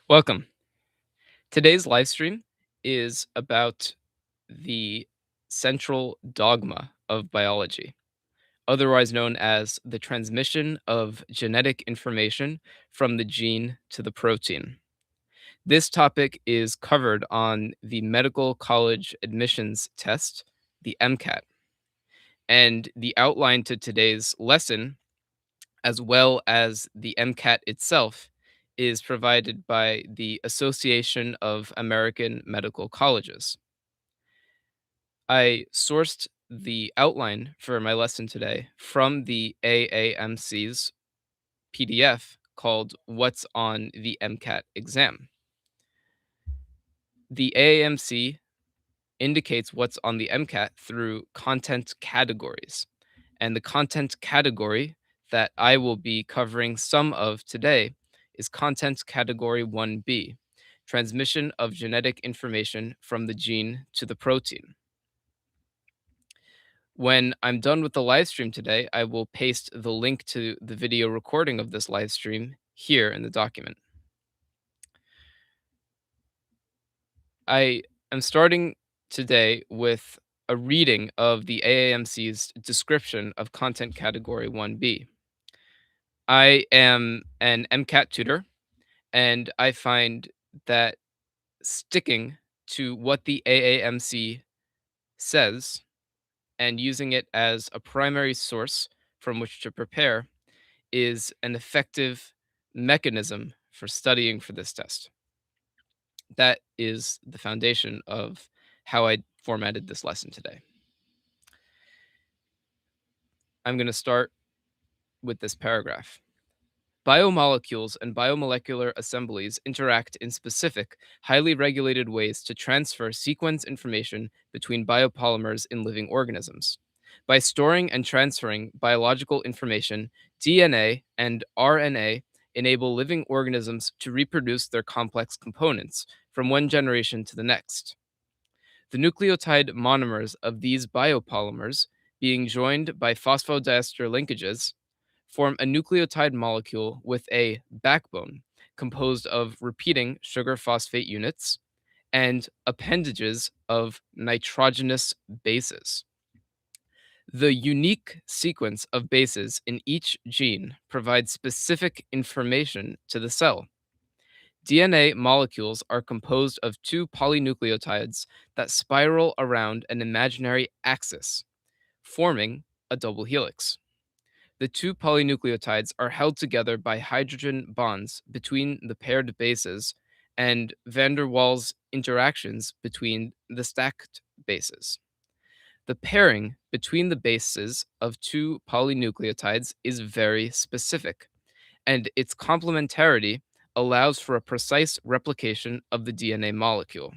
Welcome. Today's live stream is about the central dogma of biology, otherwise known as the transmission of genetic information from the gene to the protein. This topic is covered on the Medical College Admissions Test, the MCAT, and the outline to today's lesson, as well as the MCAT itself, is provided by the Association of American Medical Colleges. I sourced the outline for my lesson today from the AAMC's PDF called What's on the MCAT Exam. The AAMC indicates what's on the MCAT through content categories. And the content category that I will be covering some of today is content category 1B, transmission of genetic information from the gene to the protein. When I'm done with the live stream today, I will paste the link to the video recording of this live stream here in the document. I am starting today with a reading of the AAMC's description of content category 1B. I am an MCAT tutor, and I find that sticking to what the AAMC says and using it as a primary source from which to prepare is an effective mechanism for studying for this test. That is the foundation of how I formatted this lesson today. I'm going to start with this paragraph. Biomolecules and biomolecular assemblies interact in specific, highly regulated ways to transfer sequence information between biopolymers in living organisms. By storing and transferring biological information, DNA and RNA enable living organisms to reproduce their complex components from one generation to the next. The nucleotide monomers of these biopolymers, being joined by phosphodiester linkages, form a nucleotide molecule with a backbone composed of repeating sugar phosphate units and appendages of nitrogenous bases. The unique sequence of bases in each gene provides specific information to the cell. DNA molecules are composed of two polynucleotides that spiral around an imaginary axis, forming a double helix. The two polynucleotides are held together by hydrogen bonds between the paired bases and van der Waals interactions between the stacked bases. The pairing between the bases of two polynucleotides is very specific, and its complementarity allows for a precise replication of the DNA molecule.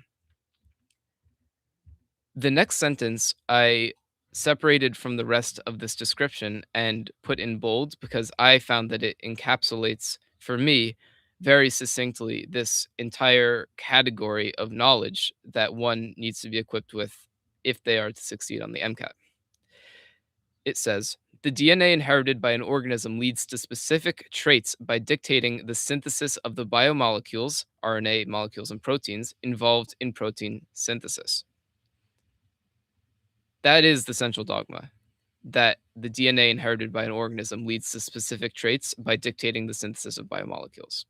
The next sentence I separated from the rest of this description and put in bold because I found that it encapsulates, for me, very succinctly this entire category of knowledge that one needs to be equipped with if they are to succeed on the MCAT. It says, the DNA inherited by an organism leads to specific traits by dictating the synthesis of the biomolecules, RNA molecules and proteins, involved in protein synthesis. That is the central dogma, that the DNA inherited by an organism leads to specific traits by dictating the synthesis of biomolecules.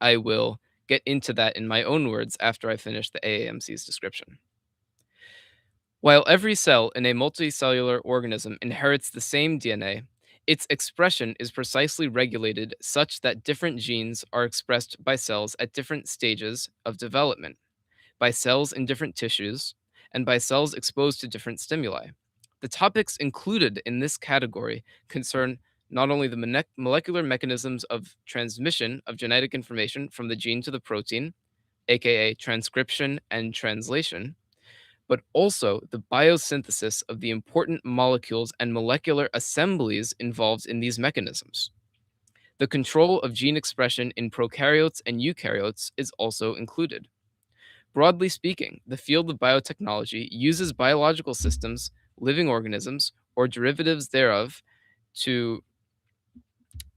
I will get into that in my own words after I finish the AAMC's description. While every cell in a multicellular organism inherits the same DNA, its expression is precisely regulated such that different genes are expressed by cells at different stages of development, by cells in different tissues, and by cells exposed to different stimuli. The topics included in this category concern not only the molecular mechanisms of transmission of genetic information from the gene to the protein, aka transcription and translation, but also the biosynthesis of the important molecules and molecular assemblies involved in these mechanisms. The control of gene expression in prokaryotes and eukaryotes is also included. Broadly speaking, the field of biotechnology uses biological systems, living organisms, or derivatives thereof to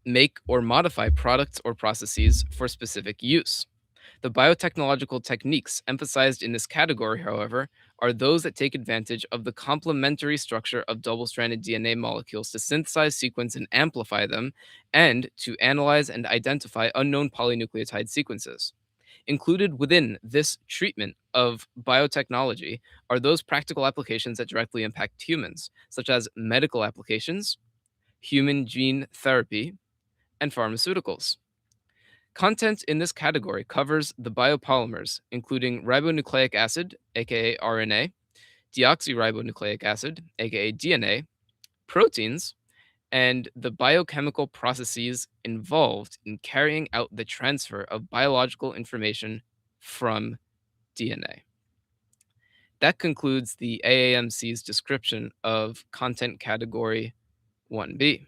make or modify products or processes for specific use. The biotechnological techniques emphasized in this category, however, are those that take advantage of the complementary structure of double stranded DNA molecules to synthesize, sequence, and amplify them, and to analyze and identify unknown polynucleotide sequences. Included within this treatment of biotechnology are those practical applications that directly impact humans, such as medical applications, human gene therapy, and pharmaceuticals. Content in this category covers the biopolymers, including ribonucleic acid, aka RNA, deoxyribonucleic acid, aka DNA, proteins, and the biochemical processes involved in carrying out the transfer of biological information from DNA. That concludes the AAMC's description of content category 1B.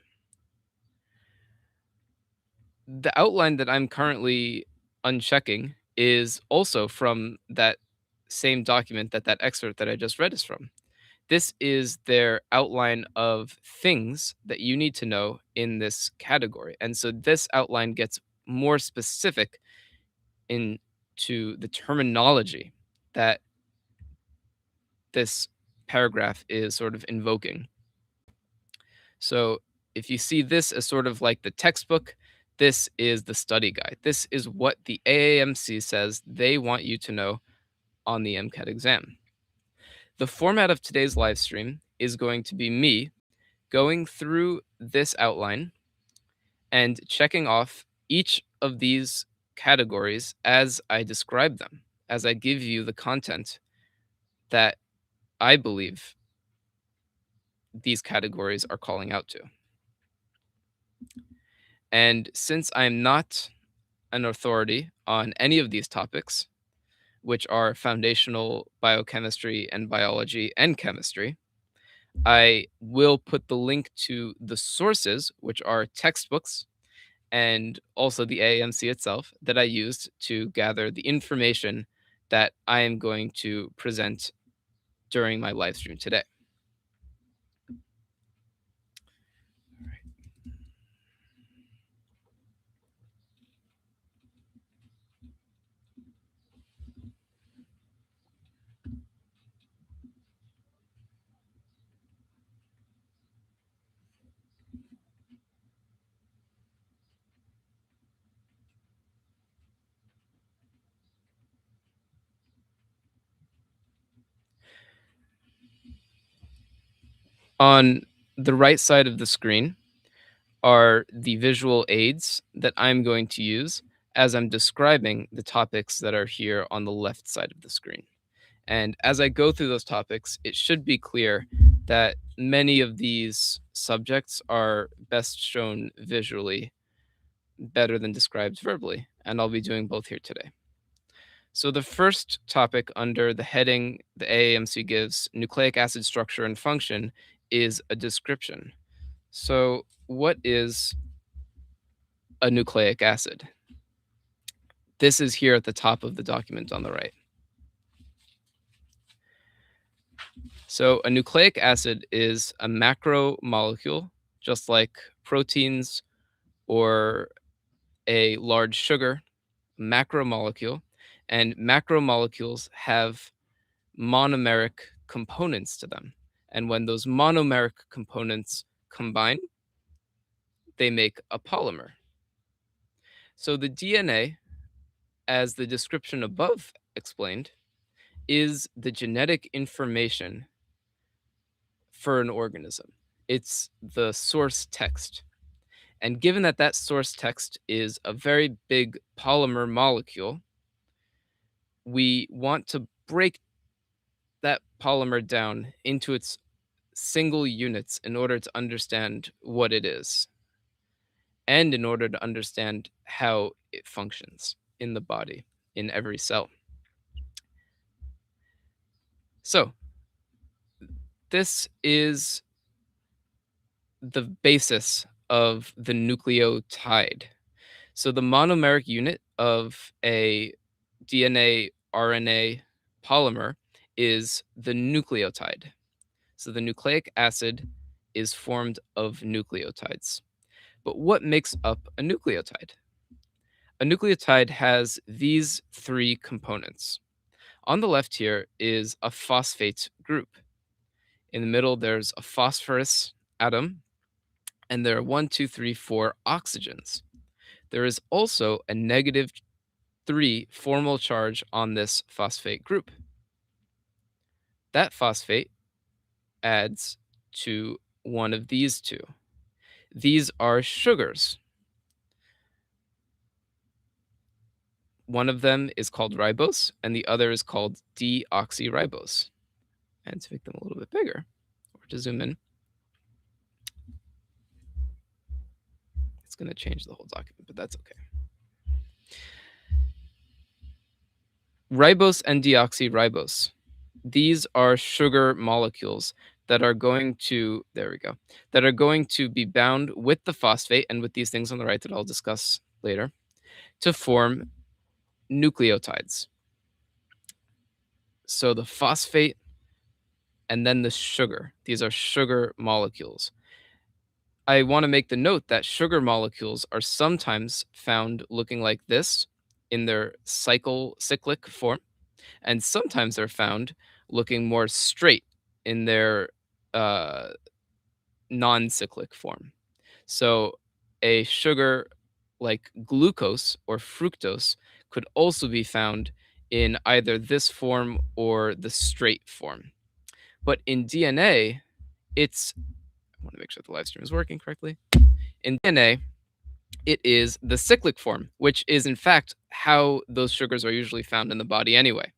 The outline that I'm currently unchecking is also from that same document that excerpt that I just read is from. This is their outline of things that you need to know in this category. And so this outline gets more specific into the terminology that this paragraph is sort of invoking. So if you see this as sort of like the textbook, this is the study guide. This is what the AAMC says they want you to know on the MCAT exam. The format of today's live stream is going to be me going through this outline and checking off each of these categories as I describe them, as I give you the content that I believe these categories are calling out to. And since I'm not an authority on any of these topics, which are foundational biochemistry and biology and chemistry, I will put the link to the sources, which are textbooks and also the AAMC itself, that I used to gather the information that I am going to present during my live stream today. On the right side of the screen are the visual aids that I'm going to use as I'm describing the topics that are here on the left side of the screen. And as I go through those topics, it should be clear that many of these subjects are best shown visually better than described verbally, and I'll be doing both here today. So the first topic under the heading the AAMC gives, nucleic acid structure and function, is a description. So what is a nucleic acid? This is here at the top of the document on the right. So a nucleic acid is a macromolecule, just like proteins or a large sugar, macromolecule. And macromolecules have monomeric components to them. And when those monomeric components combine, they make a polymer. So the DNA, as the description above explained, is the genetic information for an organism. It's the source text. And given that that source text is a very big polymer molecule, we want to break that polymer down into its single units in order to understand what it is and in order to understand how it functions in the body, in every cell. So, this is the basis of the nucleotide. So, the monomeric unit of a DNA RNA polymer is the nucleotide. So, the nucleic acid is formed of nucleotides. But what makes up a nucleotide? A nucleotide has these three components. On the left here is a phosphate group. In the middle, there's a phosphorus atom, and there are 1, 2, 3, 4 oxygens. There is also a -3 formal charge on this phosphate group. That phosphate adds to one of these two. These are sugars. One of them is called ribose, and the other is called deoxyribose. And to make them a little bit bigger, or to zoom in, it's going to change the whole document, but that's okay. Ribose and deoxyribose. These are sugar molecules that are going to, there we go, that are going to be bound with the phosphate and with these things on the right that I'll discuss later to form nucleotides. So the phosphate and then the sugar, these are sugar molecules. I want to make the note that sugar molecules are sometimes found looking like this in their cyclic form, and sometimes they're found looking more straight in their uh, non-cyclic form. So a sugar like glucose or fructose could also be found in either this form or the straight form. But in DNA, it's, I want to make sure the live stream is working correctly. In DNA, it is the cyclic form, which is in fact how those sugars are usually found in the body anyway.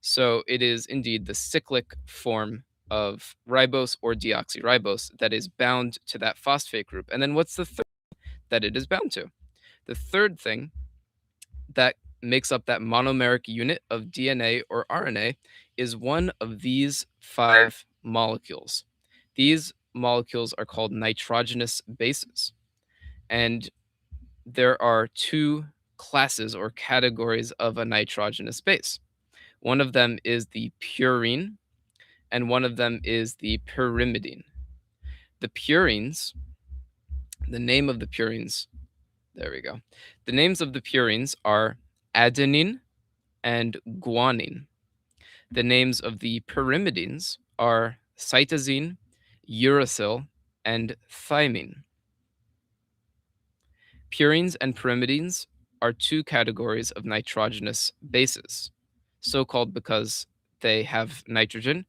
So it is indeed the cyclic form of ribose or deoxyribose that is bound to that phosphate group. And then what's the third that it is bound to? The third thing that makes up that monomeric unit of DNA or RNA is one of these 5 molecules. These molecules are called nitrogenous bases. And there are 2 classes or categories of a nitrogenous base. One of them is the purine, and one of them is the pyrimidine. The purines, the name of the purines, there we go. The names of the purines are adenine and guanine. The names of the pyrimidines are cytosine, uracil, and thymine. Purines and pyrimidines are 2 categories of nitrogenous bases, so called because they have nitrogen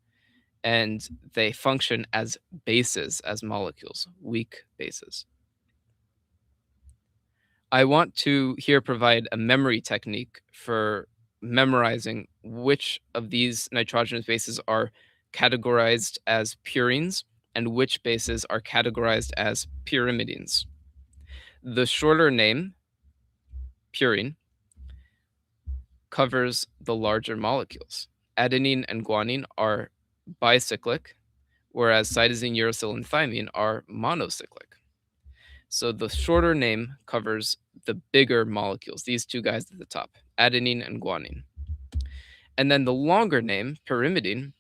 and they function as bases, as molecules, weak bases. I want to here provide a memory technique for memorizing which of these nitrogenous bases are categorized as purines and which bases are categorized as pyrimidines. The shorter name, purine, covers the larger molecules. Adenine and guanine are bicyclic, whereas cytosine, uracil, and thymine are monocyclic. So the shorter name covers the bigger molecules, these 2 guys at the top, adenine and guanine. And then the longer name, pyrimidine,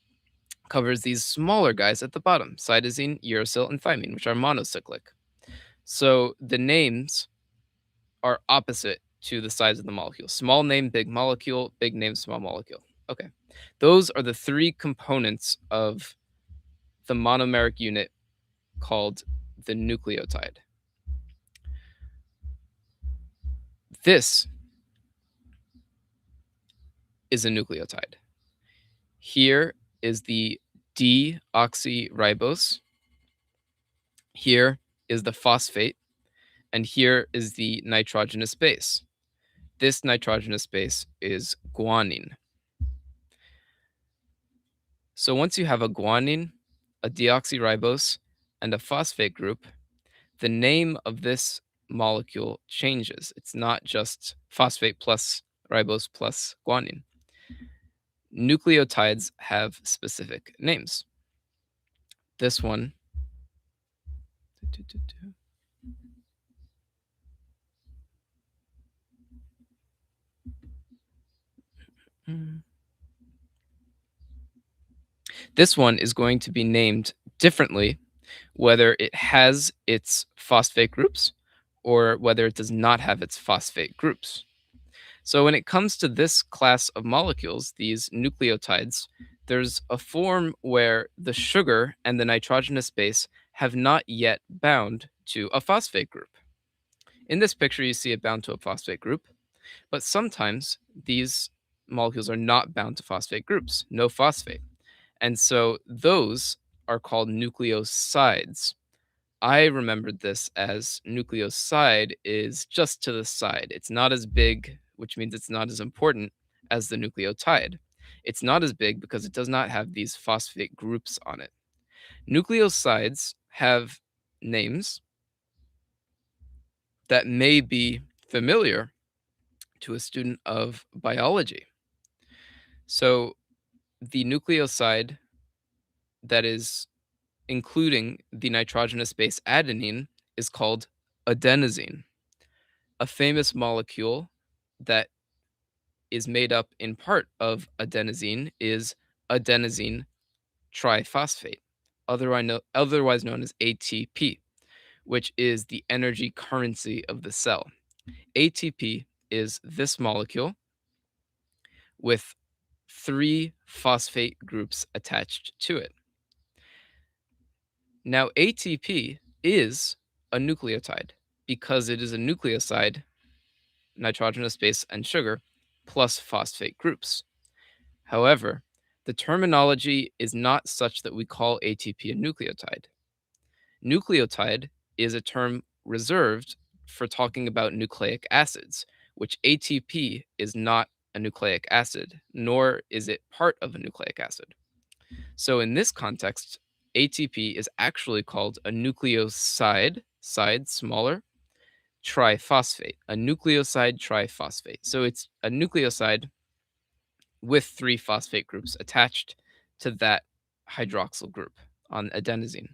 covers these smaller guys at the bottom, cytosine, uracil, and thymine, which are monocyclic. So the names are opposite to the size of the molecule. Small name, big molecule, big name, small molecule. Okay. Those are the 3 components of the monomeric unit called the nucleotide. This is a nucleotide. Here is the deoxyribose. Here is the phosphate. And here is the nitrogenous base. This nitrogenous base is guanine. So once you have a guanine, a deoxyribose, and a phosphate group, the name of this molecule changes. It's not just phosphate plus ribose plus guanine. Nucleotides have specific names. This one this one is going to be named differently, whether it has its phosphate groups or whether it does not have its phosphate groups. So when it comes to this class of molecules, these nucleotides, there's a form where the sugar and the nitrogenous base have not yet bound to a phosphate group. In this picture, you see it bound to a phosphate group, but sometimes these molecules are not bound to phosphate groups, no phosphate. And so those are called nucleosides. I remembered this as nucleoside is just to the side. It's not as big, which means it's not as important as the nucleotide. It's not as big because it does not have these phosphate groups on it. Nucleosides have names that may be familiar to a student of biology. So the nucleoside that is including the nitrogenous base adenine is called adenosine. A famous molecule that is made up in part of adenosine is adenosine triphosphate, otherwise known as ATP, which is the energy currency of the cell. ATP is this molecule with 3 phosphate groups attached to it. Now, ATP is a nucleotide because it is a nucleoside, nitrogenous base and sugar, plus phosphate groups. However, the terminology is not such that we call ATP a nucleotide. Nucleotide is a term reserved for talking about nucleic acids, which ATP is not a nucleic acid, nor is it part of a nucleic acid. So in this context, ATP is actually called a nucleoside, side smaller, triphosphate, a nucleoside triphosphate. So it's a nucleoside with 3 phosphate groups attached to that hydroxyl group on adenosine.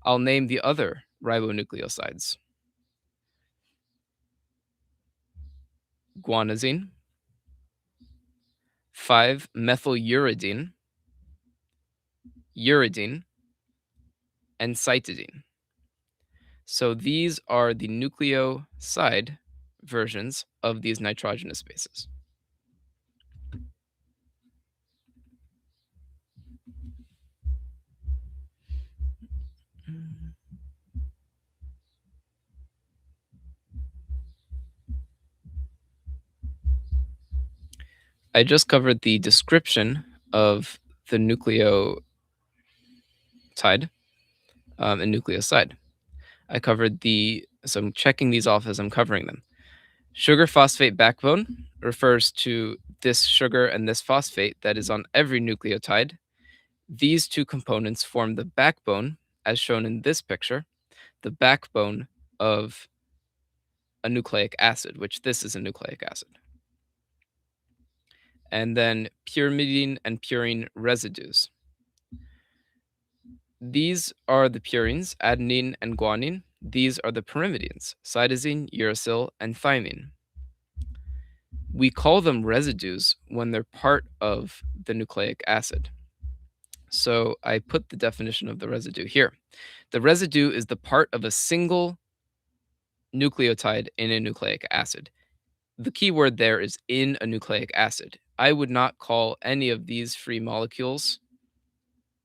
I'll name the other ribonucleosides: guanosine, 5-methyluridine, uridine, and cytidine. So these are the nucleoside versions of these nitrogenous bases. I just covered the description of the nucleotide and nucleoside. I covered so I'm checking these off as I'm covering them. Sugar phosphate backbone refers to this sugar and this phosphate that is on every nucleotide. These two components form the backbone, as shown in this picture, the backbone of a nucleic acid, which this is a nucleic acid. And then pyrimidine and purine residues. These are the purines, adenine and guanine. These are the pyrimidines, cytosine, uracil, and thymine. We call them residues when they're part of the nucleic acid. So I put the definition of the residue here. The residue is the part of a single nucleotide in a nucleic acid. The key word there is in a nucleic acid. I would not call any of these free molecules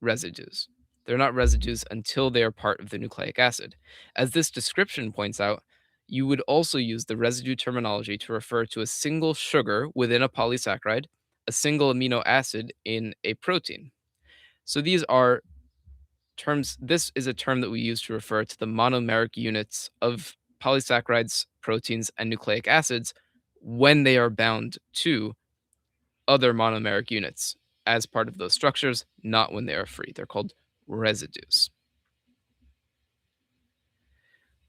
residues. They're not residues until they are part of the nucleic acid. As this description points out, you would also use the residue terminology to refer to a single sugar within a polysaccharide, a single amino acid in a protein. So these are terms, this is a term that we use to refer to the monomeric units of polysaccharides, proteins, and nucleic acids when they are bound to other monomeric units as part of those structures, not when they are free. They're called residues.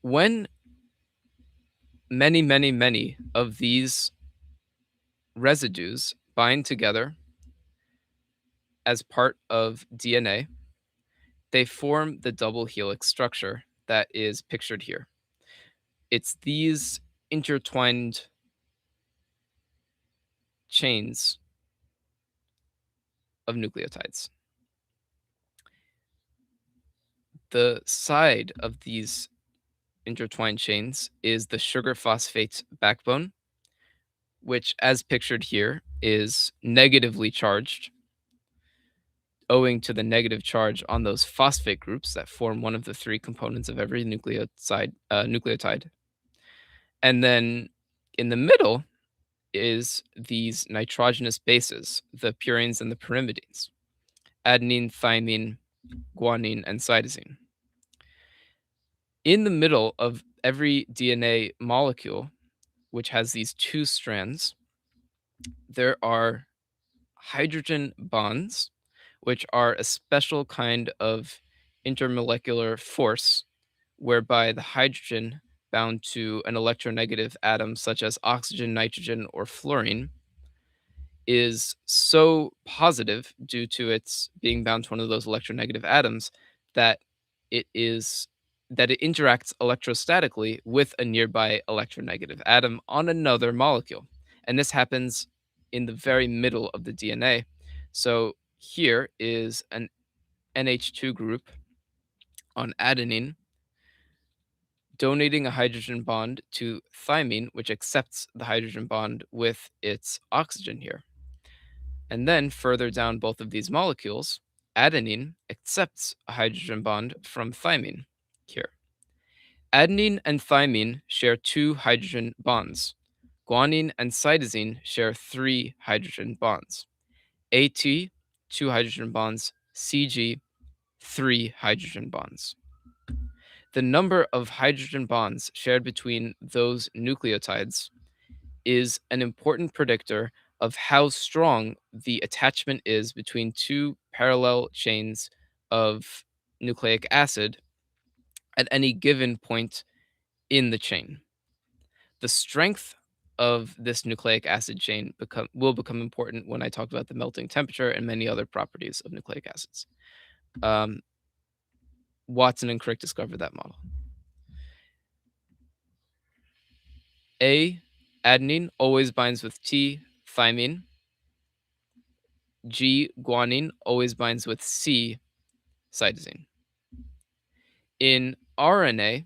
When many of these residues bind together as part of DNA, they form the double helix structure that is pictured here. It's these intertwined chains of nucleotides. The side of these intertwined chains is the sugar phosphate backbone, which, as pictured here, is negatively charged, owing to the negative charge on those phosphate groups that form one of the three components of every nucleotide. And then in the middle is these nitrogenous bases, the purines and the pyrimidines, adenine, thymine, guanine, and cytosine. In the middle of every DNA molecule, which has these two strands, there are hydrogen bonds, which are a special kind of intermolecular force whereby the hydrogen bound to an electronegative atom such as oxygen, nitrogen, or fluorine is so positive due to its being bound to one of those electronegative atoms that it is that it interacts electrostatically with a nearby electronegative atom on another molecule. And this happens in the very middle of the DNA. So here is an NH2 group on adenine donating a hydrogen bond to thymine, which accepts the hydrogen bond with its oxygen here. And then further down both of these molecules, adenine accepts a hydrogen bond from thymine here. Adenine and thymine share two hydrogen bonds. Guanine and cytosine share three hydrogen bonds. AT, two hydrogen bonds. CG, three hydrogen bonds. The number of hydrogen bonds shared between those nucleotides is an important predictor of how strong the attachment is between two parallel chains of nucleic acid at any given point in the chain. The strength of this nucleic acid chain will become important when I talk about the melting temperature and many other properties of nucleic acids. Um, Watson and Crick discovered that model. A, adenine always binds with T, thymine. G, guanine always binds with C, cytosine. In RNA,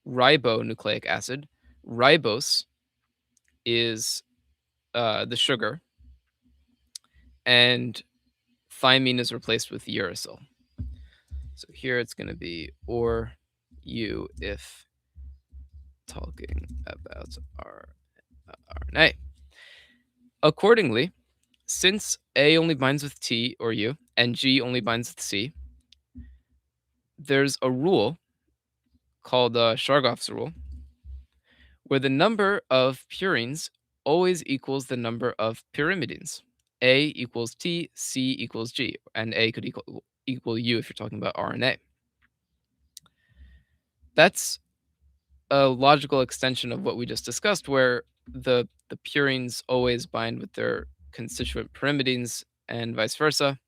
ribonucleic acid, ribose is the sugar, and thymine is replaced with uracil. So here it's going to be or U if talking about RNA. Accordingly, since A only binds with T or U and G only binds with C, there's a rule called Chargaff's rule, where the number of purines always equals the number of pyrimidines. A equals T, C equals G, and A could equal U if you're talking about RNA. That's a logical extension of what we just discussed, where the purines always bind with their constituent pyrimidines and vice versa.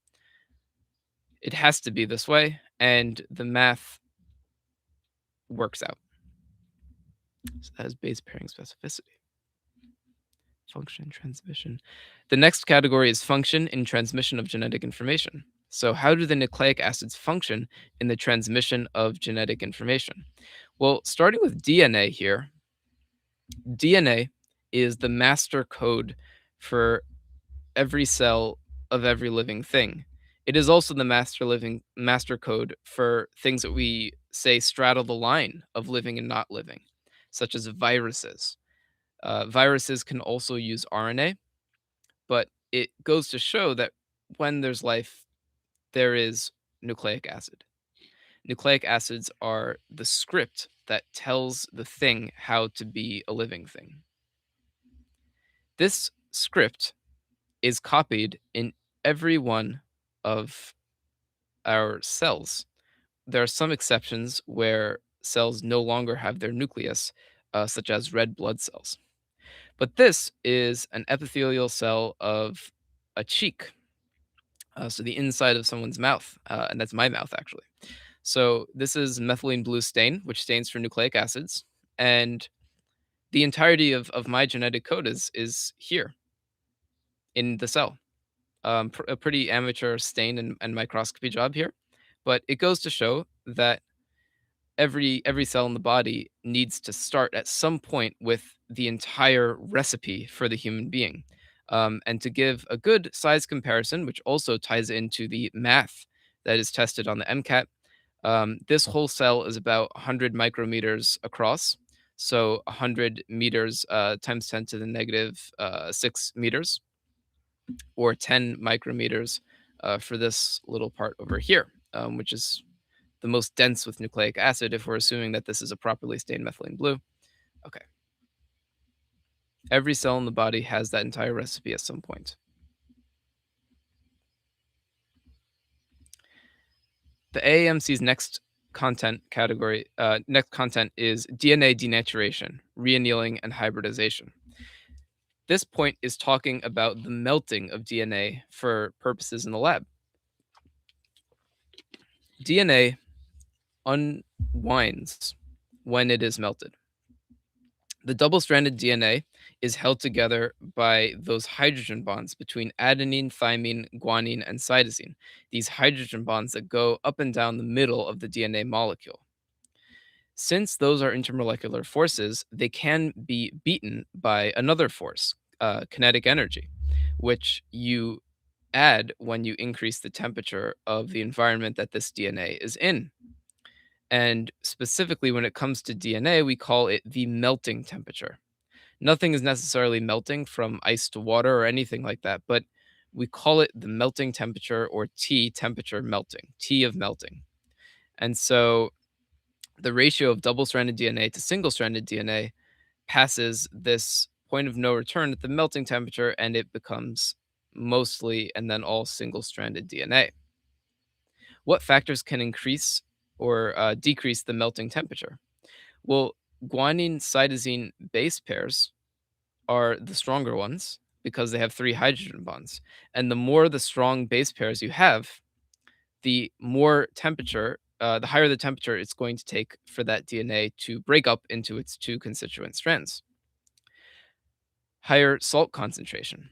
It has to be this way, and the math works out. So that is base pairing specificity. Function transmission. The next category is function in transmission of genetic information. So how do the nucleic acids function in the transmission of genetic information? Well, starting with DNA here, DNA is the master code for every cell of every living thing. It is also the master code for things that we say straddle the line of living and not living, such as viruses. Viruses can also use RNA, but it goes to show that when there's life, there is nucleic acid. Nucleic acids are the script that tells the thing how to be a living thing. This script is copied in every one of our cells. There are some exceptions where cells no longer have their nucleus, such as red blood cells. But this is an epithelial cell of a cheek, so the inside of someone's mouth, and that's my mouth actually. So this is methylene blue stain, which stands for nucleic acids, and the entirety of my genetic code is here in the cell. A pretty amateur stain and microscopy job here, but it goes to show that every cell in the body needs to start at some point with the entire recipe for the human being. And to give a good size comparison, which also ties into the math that is tested on the MCAT, this whole cell is about 100 micrometers across. So 100 meters times 10 to the negative 6 meters, or 10 micrometers for this little part over here, which is the most dense with nucleic acid if we're assuming that this is a properly stained methylene blue. Okay. Every cell in the body has that entire recipe at some point. The AAMC's next content is DNA denaturation, reannealing, and hybridization. This point is talking about the melting of DNA for purposes in the lab. DNA unwinds when it is melted. The double-stranded DNA is held together by those hydrogen bonds between adenine, thymine, guanine, and cytosine. These hydrogen bonds that go up and down the middle of the DNA molecule. Since those are intermolecular forces, they can be beaten by another force, kinetic energy, which you add when you increase the temperature of the environment that this DNA is in. And specifically, when it comes to DNA, we call it the melting temperature. Nothing is necessarily melting from ice to water or anything like that, but we call it the melting temperature, or T temperature melting, T of melting. And so the ratio of double stranded DNA to single stranded DNA passes this point of no return at the melting temperature, and it becomes mostly and then all single stranded DNA. What factors can increase or decrease the melting temperature? Well, guanine cytosine base pairs are the stronger ones because they have three hydrogen bonds. And the more the strong base pairs you have, the more temperature, the higher the temperature it's going to take for that DNA to break up into its two constituent strands. Higher salt concentration.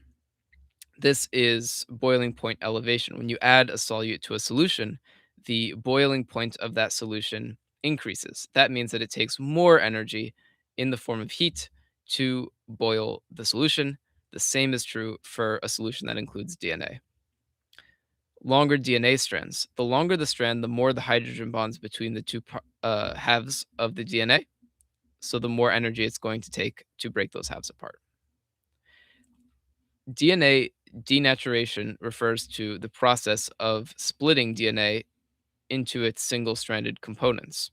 This is boiling point elevation. When you add a solute to a solution, the boiling point of that solution increases. That means that it takes more energy in the form of heat to boil the solution. The same is true for a solution that includes DNA. Longer DNA strands. The longer the strand, the more the hydrogen bonds between the two halves of the DNA. So the more energy it's going to take to break those halves apart. DNA denaturation refers to the process of splitting DNA into its single stranded components.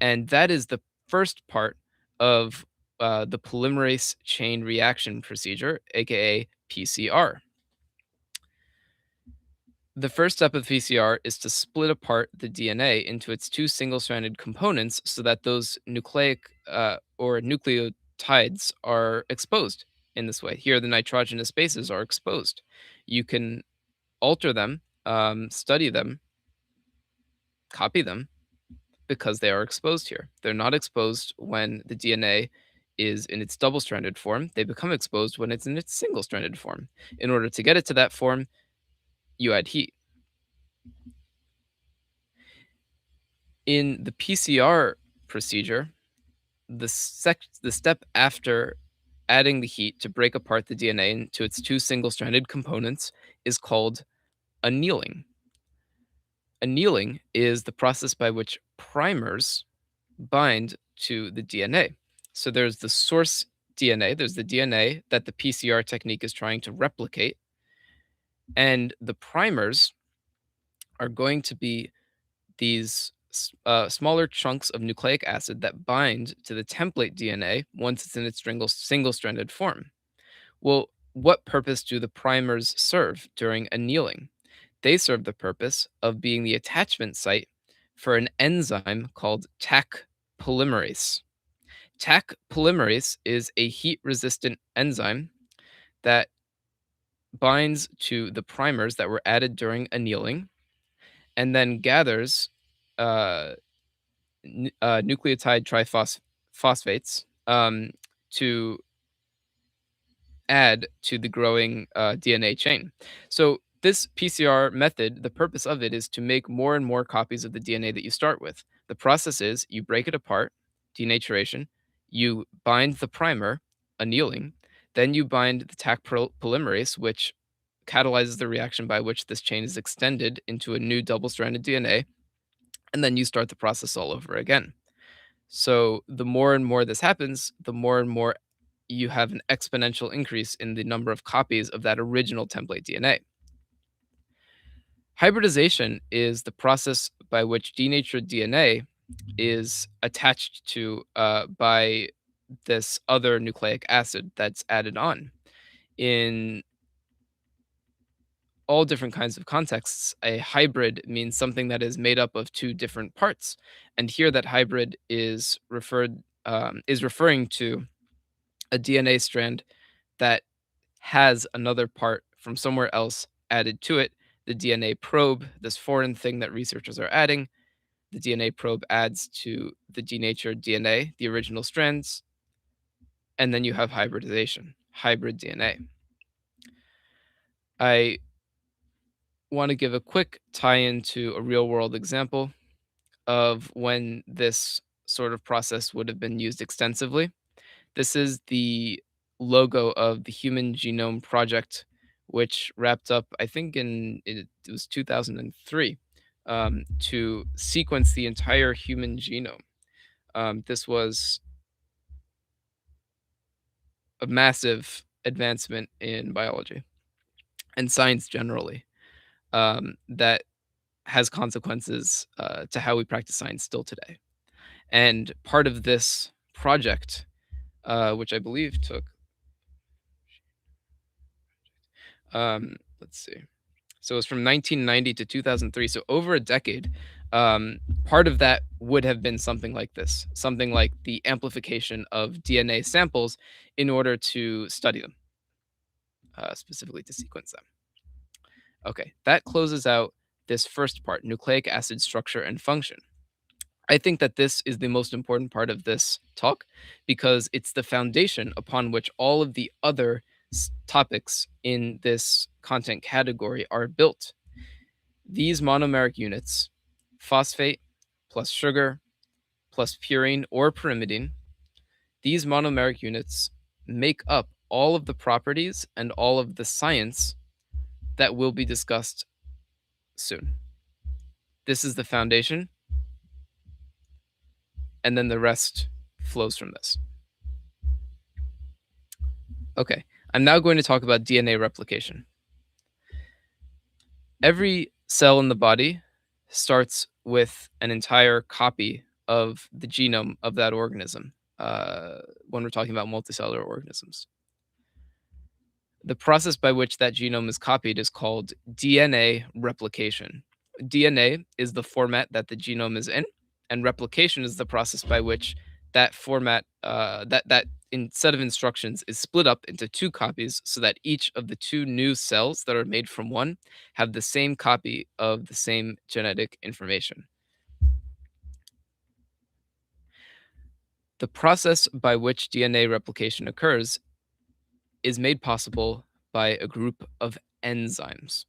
And that is the first part of the polymerase chain reaction procedure, aka PCR. The first step of PCR is to split apart the DNA into its two single stranded components so that those nucleic or nucleotides are exposed in this way. Here, the nitrogenous bases are exposed. You can alter them, study them, copy them because they are exposed here. They're not exposed when the DNA is in its double stranded form. They become exposed when it's in its single stranded form. In order to get it to that form, you add heat. In the PCR procedure, the step after adding the heat to break apart the DNA into its two single stranded components is called annealing. Annealing is the process by which primers bind to the DNA. So there's the source DNA, there's the DNA that the PCR technique is trying to replicate, and the primers are going to be these smaller chunks of nucleic acid that bind to the template DNA once it's in its single stranded form. Well, what purpose do the primers serve during annealing? They serve the purpose of being the attachment site for an enzyme called Taq polymerase. Taq polymerase is a heat resistant enzyme that binds to the primers that were added during annealing and then gathers uh, nucleotide triphosphates to add to the growing DNA chain. So, this PCR method, the purpose of it is to make more and more copies of the DNA that you start with. The process is you break it apart, denaturation, you bind the primer, annealing, then you bind the Taq polymerase, which catalyzes the reaction by which this chain is extended into a new double-stranded DNA, and then you start the process all over again. So the more and more this happens, the more and more you have an exponential increase in the number of copies of that original template DNA. Hybridization is the process by which denatured DNA is attached to by this other nucleic acid that's added on. In all different kinds of contexts, a hybrid means something that is made up of two different parts, and here that hybrid is referring to a DNA strand that has another part from somewhere else added to it. The DNA probe, this foreign thing that researchers are adding, the DNA probe adds to the denatured DNA, the original strands, and then you have hybridization, hybrid DNA. I want to give a quick tie into a real world example of when this sort of process would have been used extensively. This is the logo of the Human Genome Project, which wrapped up, I think, it was 2003, to sequence the entire human genome. This was a massive advancement in biology and science generally, that has consequences to how we practice science still today. And part of this project, which I believe took, let's see, so it was from 1990 to 2003, so over a decade. Part of that would have been something like this, something like the amplification of DNA samples in order to study them, specifically to sequence them. Okay, that closes out this first part, nucleic acid structure and function. I think that this is the most important part of this talk because it's the foundation upon which all of the other topics in this content category are built. These monomeric units, phosphate plus sugar plus purine or pyrimidine, these monomeric units make up all of the properties and all of the science that will be discussed soon. This is the foundation, and then the rest flows from this. Okay, I'm now going to talk about DNA replication. Every cell in the body starts with an entire copy of the genome of that organism, when we're talking about multicellular organisms. The process by which that genome is copied is called DNA replication. DNA is the format that the genome is in, and replication is the process by which that format, that set of instructions is split up into two copies so that each of the two new cells that are made from one have the same copy of the same genetic information. The process by which DNA replication occurs is made possible by a group of enzymes.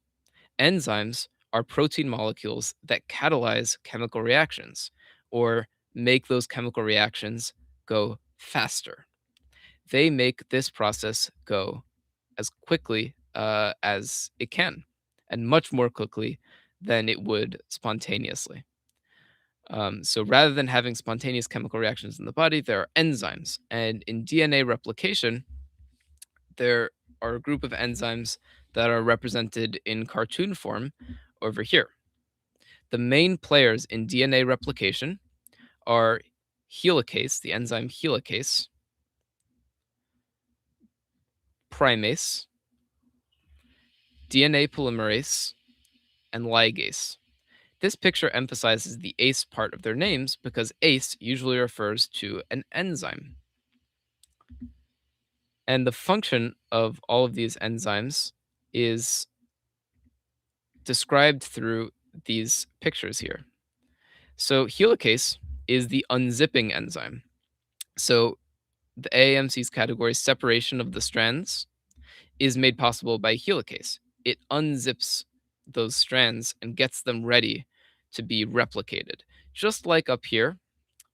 Enzymes are protein molecules that catalyze chemical reactions or make those chemical reactions go faster. They make this process go as quickly as it can, and much more quickly than it would spontaneously. So rather than having spontaneous chemical reactions in the body, there are enzymes. And in DNA replication, there are a group of enzymes that are represented in cartoon form over here. The main players in DNA replication are helicase, the enzyme helicase, primase, DNA polymerase, and ligase. This picture emphasizes the ACE part of their names because ACE usually refers to an enzyme. And the function of all of these enzymes is described through these pictures here. So helicase is the unzipping enzyme. So the AAMC's category separation of the strands is made possible by helicase. It unzips those strands and gets them ready to be replicated, just like up here,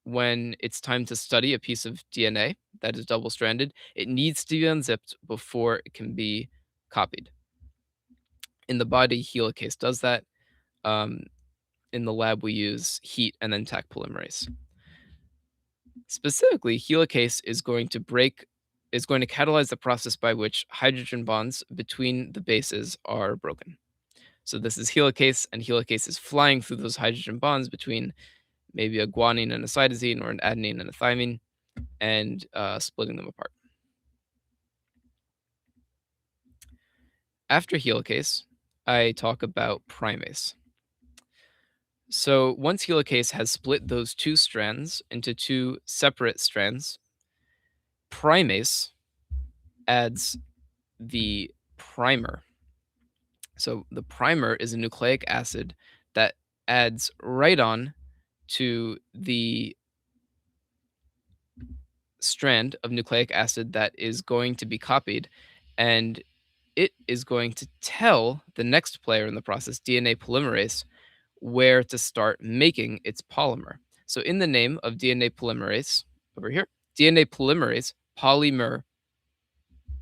when it's time to study a piece of DNA that is double stranded, it needs to be unzipped before it can be copied. In the body, helicase does that. Um, in the lab, we use heat and then Taq polymerase. Specifically, helicase is going to catalyze the process by which hydrogen bonds between the bases are broken. So this is helicase, and helicase is flying through those hydrogen bonds between maybe a guanine and a cytosine or an adenine and a thymine, and splitting them apart. After helicase, I talk about primase. So once helicase has split those two strands into two separate strands, primase adds the primer. So the primer is a nucleic acid that adds right on to the strand of nucleic acid that is going to be copied, and it is going to tell the next player in the process, DNA polymerase, where to start making its polymer. So in the name of DNA polymerase, over here, DNA polymerase, polymer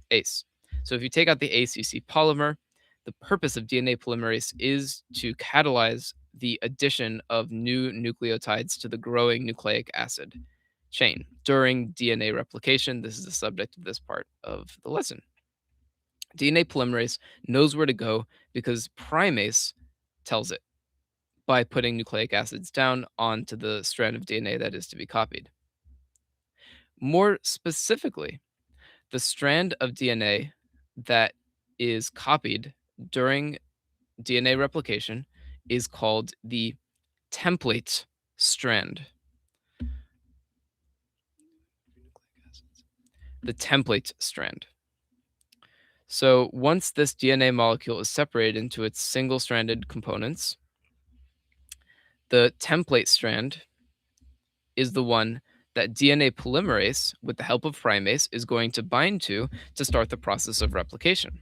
ACE. So if you take out the ACE, you see polymer. The purpose of DNA polymerase is to catalyze the addition of new nucleotides to the growing nucleic acid chain during DNA replication. This is the subject of this part of the lesson. DNA polymerase knows where to go because primase tells it by putting nucleic acids down onto the strand of DNA that is to be copied. More specifically, the strand of DNA that is copied during DNA replication is called the template strand. The template strand. So once this DNA molecule is separated into its single-stranded components, the template strand is the one that DNA polymerase, with the help of primase, is going to bind to start the process of replication.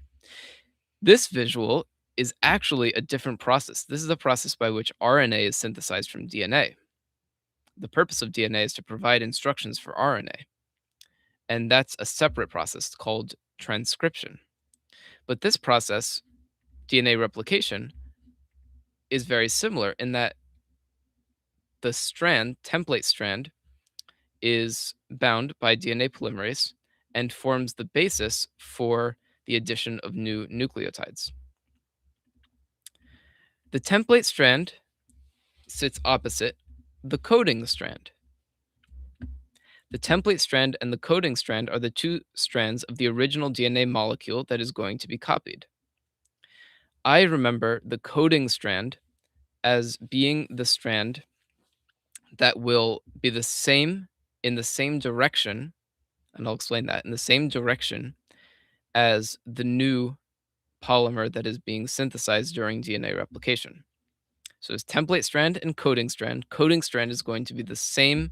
This visual is actually a different process. This is a process by which RNA is synthesized from DNA. The purpose of DNA is to provide instructions for RNA, and that's a separate process called transcription. But this process, DNA replication, is very similar in that the template strand, is bound by DNA polymerase and forms the basis for the addition of new nucleotides. The template strand sits opposite the coding strand. The template strand and the coding strand are the two strands of the original DNA molecule that is going to be copied. I remember the coding strand as being the strand that will be the same in the same direction, and I'll explain that, in the same direction as the new polymer that is being synthesized during DNA replication. So it's template strand and coding strand. Coding strand is going to be the same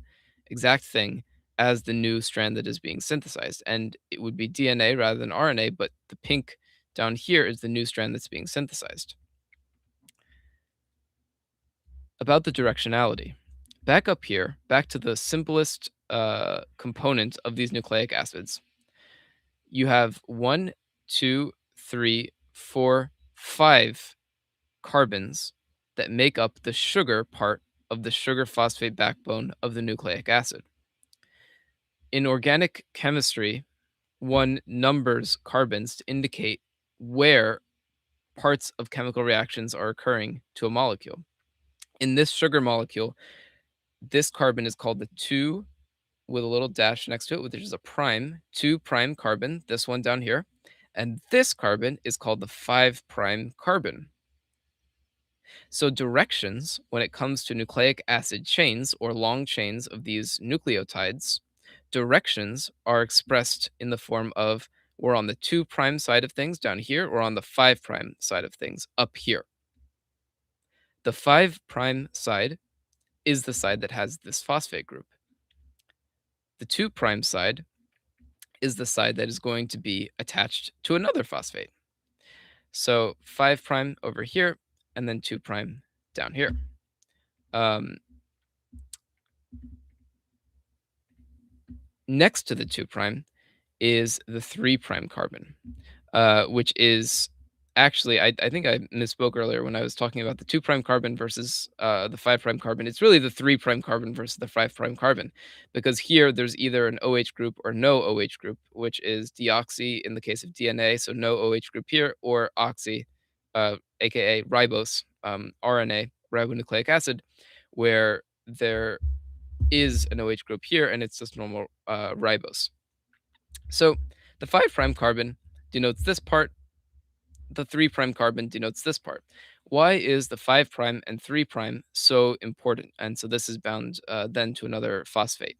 exact thing as the new strand that is being synthesized. And it would be DNA rather than RNA, but the pink down here is the new strand that's being synthesized. About the directionality. Back up here, back to the simplest component of these nucleic acids. You have 1, 2, 3, 4, 5 carbons that make up the sugar part of the sugar phosphate backbone of the nucleic acid. In organic chemistry, one numbers carbons to indicate where parts of chemical reactions are occurring to a molecule. In this sugar molecule, this carbon is called the 2 with a little dash next to it, which is a prime, 2' carbon, this one down here. And this carbon is called the 5' carbon. So directions, when it comes to nucleic acid chains or long chains of these nucleotides, directions are expressed in the form of we're on the 2' side of things down here or on the 5' side of things up here. The 5' side is the side that has this phosphate group. The 2' side is the side that is going to be attached to another phosphate. So 5' over here and then 2' down here. Next to the 2 prime is the 3 prime carbon, which is actually, I think I misspoke earlier when I was talking about the 2 prime carbon versus the 5 prime carbon. It's really the 3 prime carbon versus the 5 prime carbon, because here there's either an OH group or no OH group, which is deoxy in the case of DNA, so no OH group here, or oxy, aka ribose, RNA, ribonucleic acid, where there is an OH group here and it's just normal ribose. So the 5 prime carbon denotes this part, the 3 prime carbon denotes this part. Why is the 5 prime and 3 prime so important? And so this is bound then to another phosphate,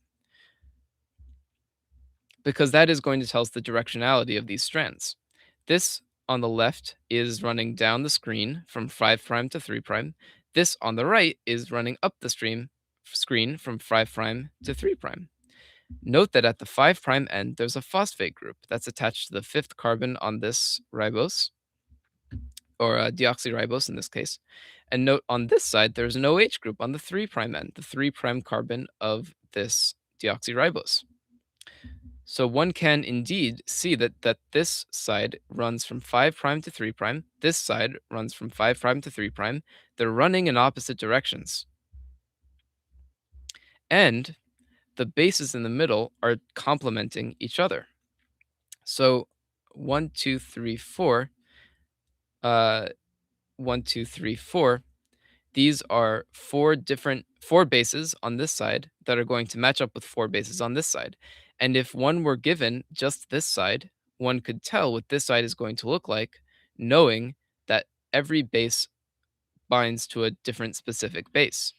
because that is going to tell us the directionality of these strands. This on the left is running down the screen from 5 prime to 3 prime. This on the right is running up the screen from 5 prime to 3 prime. Note that at the 5 prime end, there's a phosphate group that's attached to the 5th carbon on this ribose, or deoxyribose in this case. And note on this side, there's an OH group on the 3 prime end, the 3 prime carbon of this deoxyribose. So one can indeed see that this side runs from 5 prime to 3 prime. This side runs from 5 prime to 3 prime. They're running in opposite directions. And the bases in the middle are complementing each other. So 1, 2, 3, 4, uh, 1, 2, 3, 4. These are four bases on this side that are going to match up with 4 bases on this side. And if one were given just this side, one could tell what this side is going to look like, knowing that every base binds to a different specific base.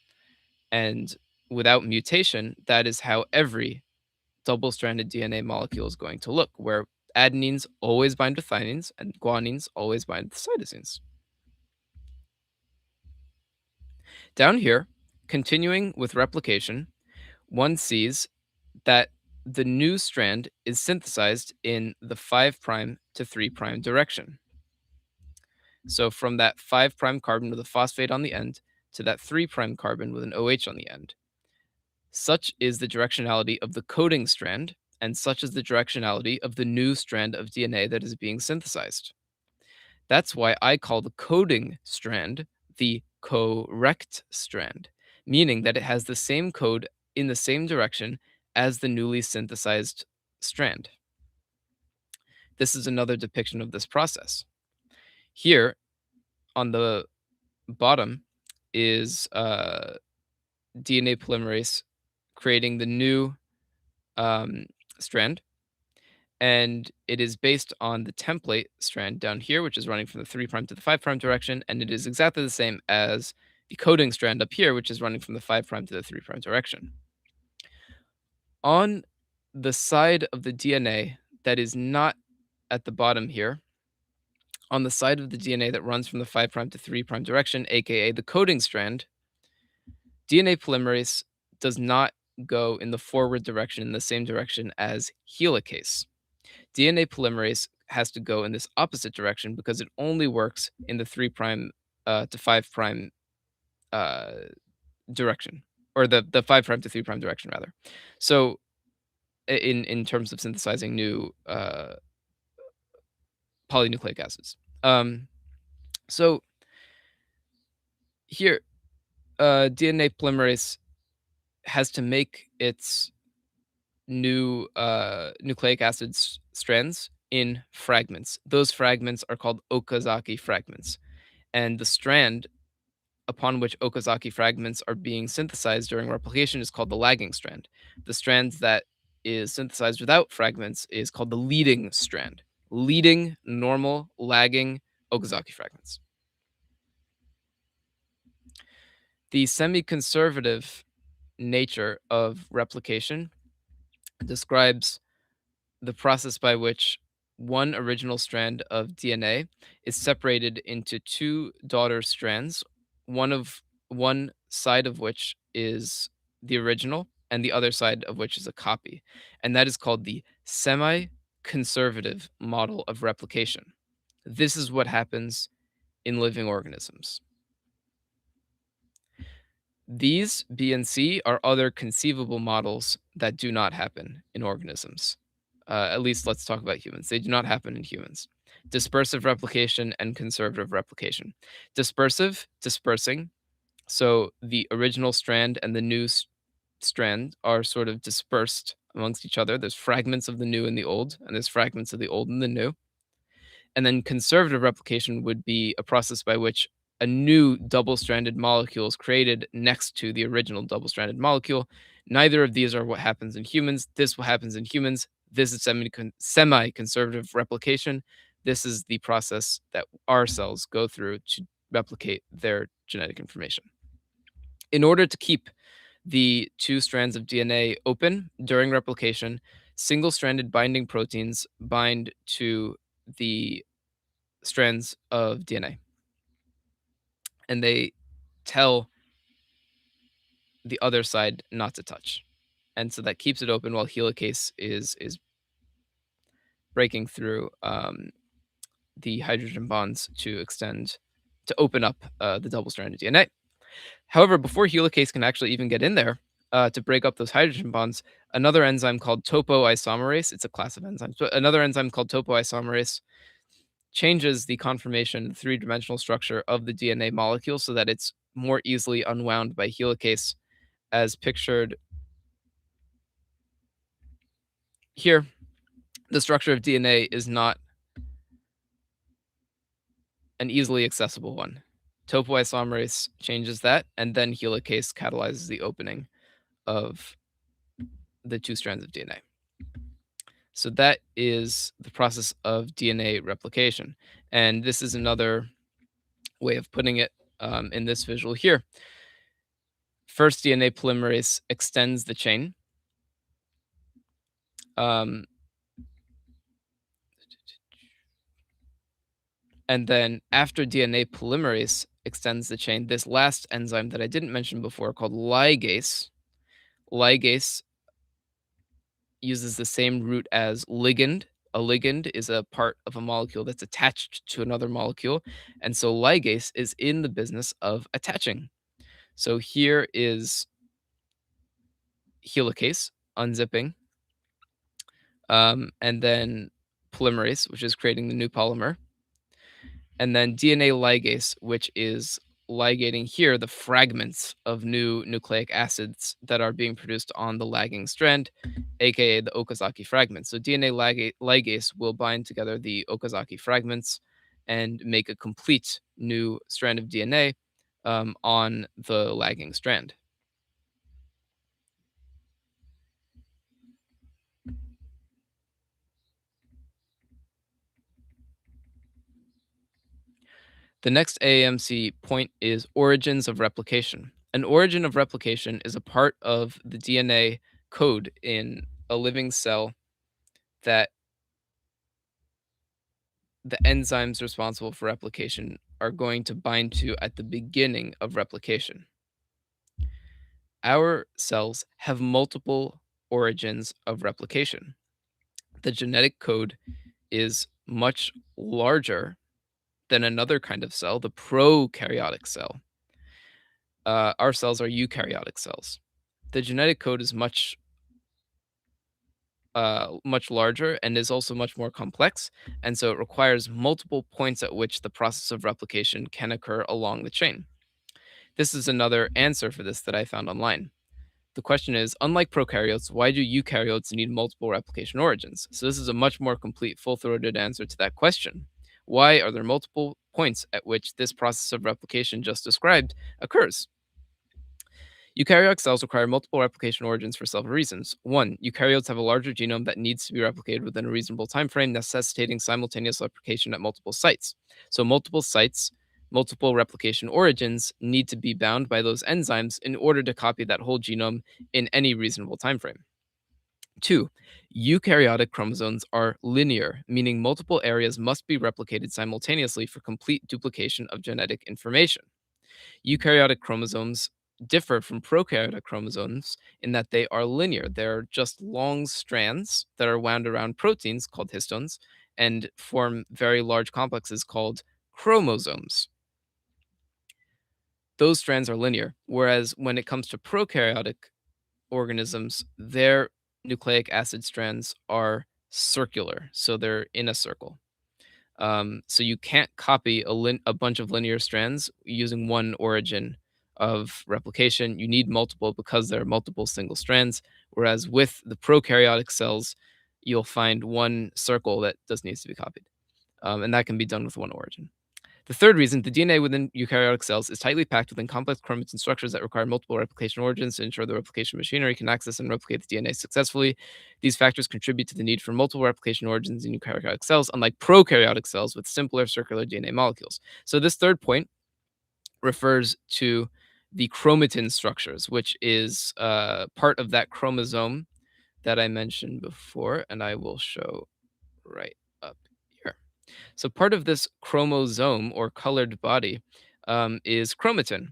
And without mutation, that is how every double-stranded DNA molecule is going to look, where adenines always bind with thymines and guanines always bind with cytosines. Down here, continuing with replication, one sees that the new strand is synthesized in the 5 prime to 3 prime direction. So from that 5 prime carbon with a phosphate on the end to that 3 prime carbon with an OH on the end. Such is the directionality of the coding strand, and such is the directionality of the new strand of DNA that is being synthesized. That's why I call the coding strand the correct strand, meaning that it has the same code in the same direction as the newly synthesized strand. This is another depiction of this process. Here on the bottom is DNA polymerase creating the new strand, and it is based on the template strand down here, which is running from the 3 prime to the 5 prime direction, and it is exactly the same as the coding strand up here, which is running from the 5 prime to the 3 prime direction. On the side of the DNA that is not at the bottom here, on the side of the DNA that runs from the 5 prime to 3 prime direction, aka the coding strand, DNA polymerase does not go in the forward direction in the same direction as helicase. DNA polymerase has to go in this opposite direction because it only works in the 3 prime to 5 prime uh, direction, or the 5 prime to 3 prime direction rather. So in terms of synthesizing new polynucleic acids. So here, DNA polymerase has to make its new nucleic acids strands in fragments. Those fragments are called Okazaki fragments. And the strand upon which Okazaki fragments are being synthesized during replication is called the lagging strand. The strand that is synthesized without fragments is called the leading strand. Leading, normal, lagging Okazaki fragments. The semi-conservative nature of replication describes the process by which one original strand of DNA is separated into 2 daughter strands, one side of which is the original and the other side of which is a copy. And that is called the semi-conservative model of replication. This is what happens in living organisms. These, B and C, are other conceivable models that do not happen in organisms. At least let's talk about humans. They do not happen in humans. Dispersive replication and conservative replication. Dispersive, dispersing. So the original strand and the new strand are sort of dispersed amongst each other. There's fragments of the new and the old, and there's fragments of the old and the new. And then conservative replication would be a process by which a new double-stranded molecule is created next to the original double-stranded molecule. Neither of these are what happens in humans. This what happens in humans. This is semi-conservative replication. This is the process that our cells go through to replicate their genetic information. In order to keep the two strands of DNA open during replication, single-stranded binding proteins bind to the strands of DNA, and they tell the other side not to touch. And so that keeps it open while helicase is breaking through the hydrogen bonds to extend to open up the double-stranded DNA. However, before helicase can actually even get in there to break up those hydrogen bonds, another enzyme called topoisomerase, it's a class of enzymes, but another enzyme called topoisomerase changes the conformation three-dimensional structure of the DNA molecule so that it's more easily unwound by helicase, as pictured here. The structure of DNA is not an easily accessible one. Topoisomerase changes that, and then helicase catalyzes the opening of the two strands of DNA. So that is the process of DNA replication. And this is another way of putting it in this visual here. First, DNA polymerase extends the chain. And then after DNA polymerase extends the chain, this last enzyme that I didn't mention before called ligase uses the same root as ligand. A ligand is a part of a molecule that's attached to another molecule. And so ligase is in the business of attaching. So here is helicase unzipping, and then polymerase, which is creating the new polymer, and then DNA ligase, which is ligating here the fragments of new nucleic acids that are being produced on the lagging strand, aka the Okazaki fragments. So DNA ligase will bind together the Okazaki fragments and make a complete new strand of DNA on the lagging strand. The next AAMC point is origins of replication. An origin of replication is a part of the DNA code in a living cell that the enzymes responsible for replication are going to bind to at the beginning of replication. Our cells have multiple origins of replication. The genetic code is much larger than another kind of cell, the prokaryotic cell. Our cells are eukaryotic cells. The genetic code is much larger and is also much more complex, and so it requires multiple points at which the process of replication can occur along the chain. This is another answer for this that I found online. The question is, unlike prokaryotes, why do eukaryotes need multiple replication origins? So this is a much more complete, full-throated answer to that question. Why are there multiple points at which this process of replication just described occurs? Eukaryotic cells require multiple replication origins for several reasons. One, eukaryotes have a larger genome that needs to be replicated within a reasonable time frame, necessitating simultaneous replication at multiple sites. So multiple sites, multiple replication origins need to be bound by those enzymes in order to copy that whole genome in any reasonable time frame. Two, eukaryotic chromosomes are linear, meaning multiple areas must be replicated simultaneously for complete duplication of genetic information. Eukaryotic chromosomes differ from prokaryotic chromosomes in that they are linear. They're just long strands that are wound around proteins called histones and form very large complexes called chromosomes. those strands are linear. Whereas when it comes to prokaryotic organisms, their nucleic acid strands are circular, so they're in a circle. So you can't copy a bunch of linear strands using one origin of replication. You need multiple because there are multiple single strands. Whereas with the prokaryotic cells, you'll find one circle that just needs to be copied, and that can be done with one origin. The third reason, the DNA within eukaryotic cells is tightly packed within complex chromatin structures that require multiple replication origins to ensure the replication machinery can access and replicate the DNA successfully. These factors contribute to the need for multiple replication origins in eukaryotic cells, unlike prokaryotic cells with simpler circular DNA molecules. So this third point refers to the chromatin structures, which is part of that chromosome that I mentioned before, and I will show right up here. So part of this chromosome or colored body is chromatin,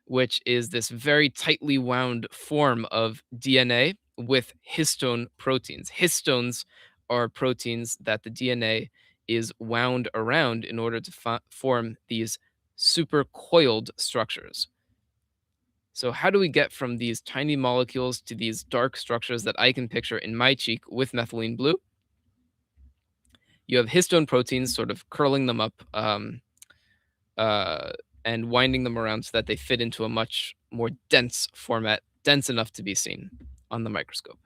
which is this very tightly wound form of DNA with histone proteins. Histones are proteins that the DNA is wound around in order to form these supercoiled structures. So, how do we get from these tiny molecules to these dark structures that I can picture in my cheek with methylene blue? You have histone proteins sort of curling them up uh, and winding them around so that they fit into a much more dense format, dense enough to be seen on the microscope.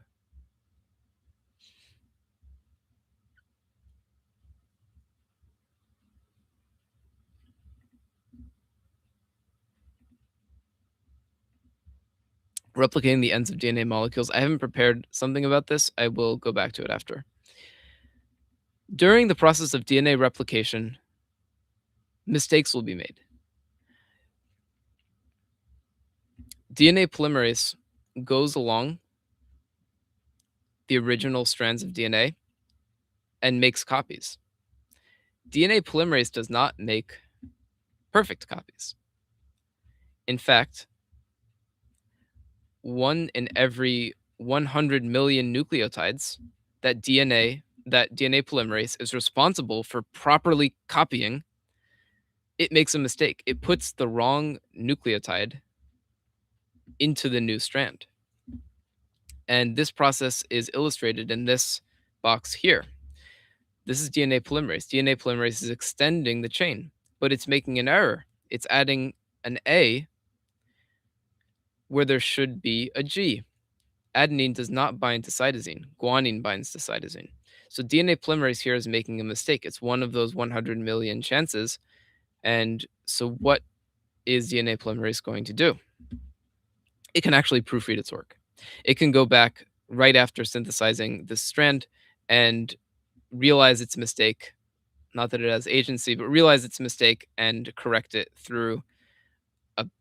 Replicating the ends of DNA molecules. I haven't prepared something about this. I will go back to it after. During the process of DNA replication, mistakes will be made. DNA polymerase goes along the original strands of DNA and makes copies. DNA polymerase does not make perfect copies. In fact, one in every 100 million nucleotides that DNA polymerase is responsible for properly copying, it makes a mistake. It puts the wrong nucleotide into the new strand. And this process is illustrated in this box here. This is DNA polymerase. DNA polymerase is extending the chain, but it's making an error. It's adding an A where there should be a G. Adenine does not bind to cytosine. Guanine binds to cytosine. So DNA polymerase here is making a mistake. It's one of those 100 million chances. And so what is DNA polymerase going to do? It can actually proofread its work. It can go back right after synthesizing this strand and realize its mistake. Not that it has agency, but realize its mistake and correct it through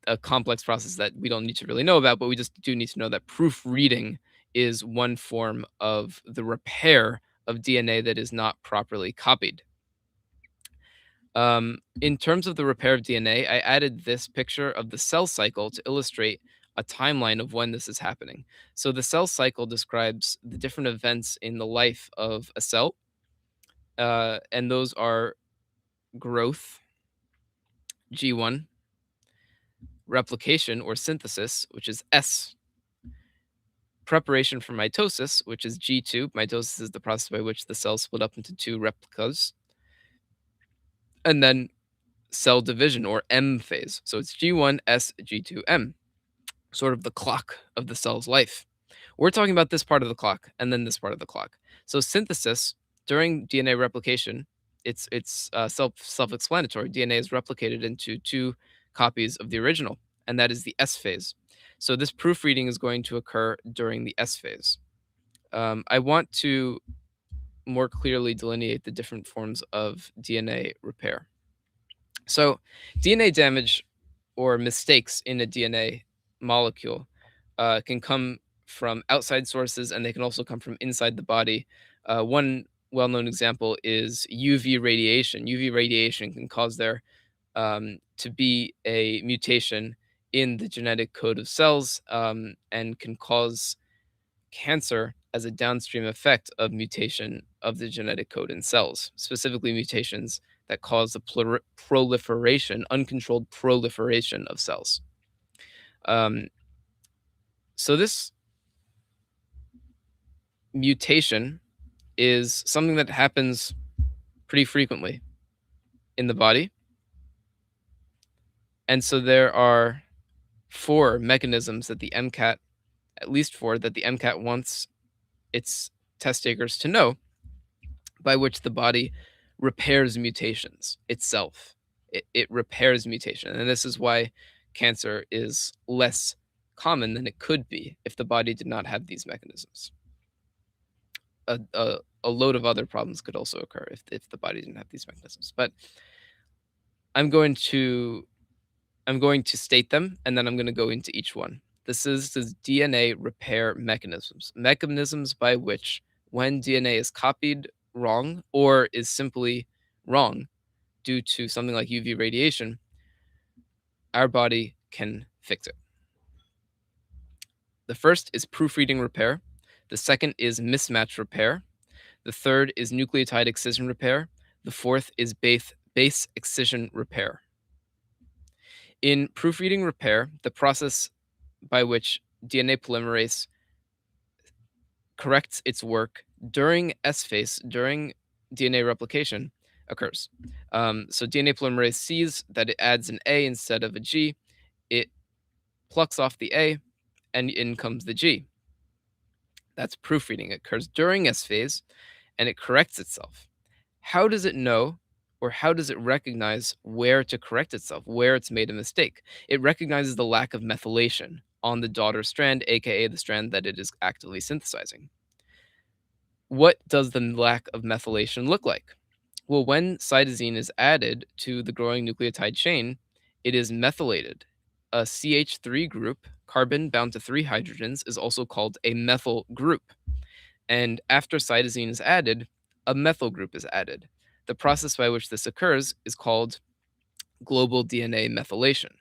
a complex process that we don't need to really know about, but we just do need to know that proofreading is one form of the repair of DNA that is not properly copied. In terms of the repair of DNA, I added this picture of the cell cycle to illustrate a timeline of when this is happening. So the cell cycle describes the different events in the life of a cell, and those are growth, G1, replication or synthesis, which is S, preparation for mitosis, which is G2. Mitosis is the process by which the cells split up into two replicas. And then cell division or M phase. So it's G1, S, G2, M, sort of the clock of the cell's life. We're talking about this part of the clock and then this part of the clock. So synthesis during DNA replication, it's self-explanatory. DNA is replicated into two copies of the original, and that is the S phase. So this proofreading is going to occur during the S phase. I want to more clearly delineate the different forms of DNA repair. So DNA damage or mistakes in a DNA molecule can come from outside sources and they can also come from inside the body. One well known example is UV radiation. UV radiation can cause there to be a mutation in the genetic code of cells and can cause cancer as a downstream effect of mutation of the genetic code in cells, specifically mutations that cause the uncontrolled proliferation of cells. So this mutation is something that happens pretty frequently in the body. And so there are four mechanisms that the MCAT, at least four, that the MCAT wants its test takers to know, by which the body repairs mutations itself. It repairs mutation. And this is why cancer is less common than it could be if the body did not have these mechanisms. A load of other problems could also occur if the body didn't have these mechanisms. But I'm going to state them, and then I'm going to go into each one. This is the DNA repair mechanisms by which, when DNA is copied wrong or is simply wrong due to something like UV radiation, our body can fix it. The first is proofreading repair. The second is mismatch repair. The third is nucleotide excision repair. The fourth is base excision repair. In proofreading repair, the process by which DNA polymerase corrects its work during S phase, during DNA replication, occurs. So DNA polymerase sees that it adds an A instead of a G. It plucks off the A, and in comes the G. That's proofreading. It occurs during S phase, and it corrects itself. How does it know, or how does it recognize where to correct itself, where it's made a mistake? It recognizes the lack of methylation on the daughter strand, aka the strand that it is actively synthesizing. What does the lack of methylation look like? Well, when cytosine is added to the growing nucleotide chain, it is methylated. A CH3 group, carbon bound to 3 hydrogens, is also called a methyl group. And after cytosine is added, a methyl group is added. The process by which this occurs is called global DNA methylation.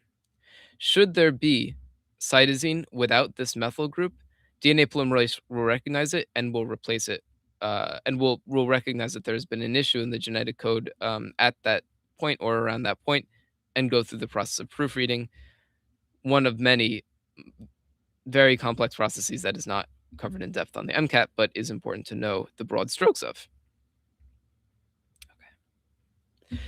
Should there be cytosine without this methyl group, DNA polymerase will recognize it and will replace it, and will recognize that there's been an issue in the genetic code at that point or around that point, and go through the process of proofreading, one of many very complex processes that is not covered in depth on the MCAT, but is important to know the broad strokes of. Okay.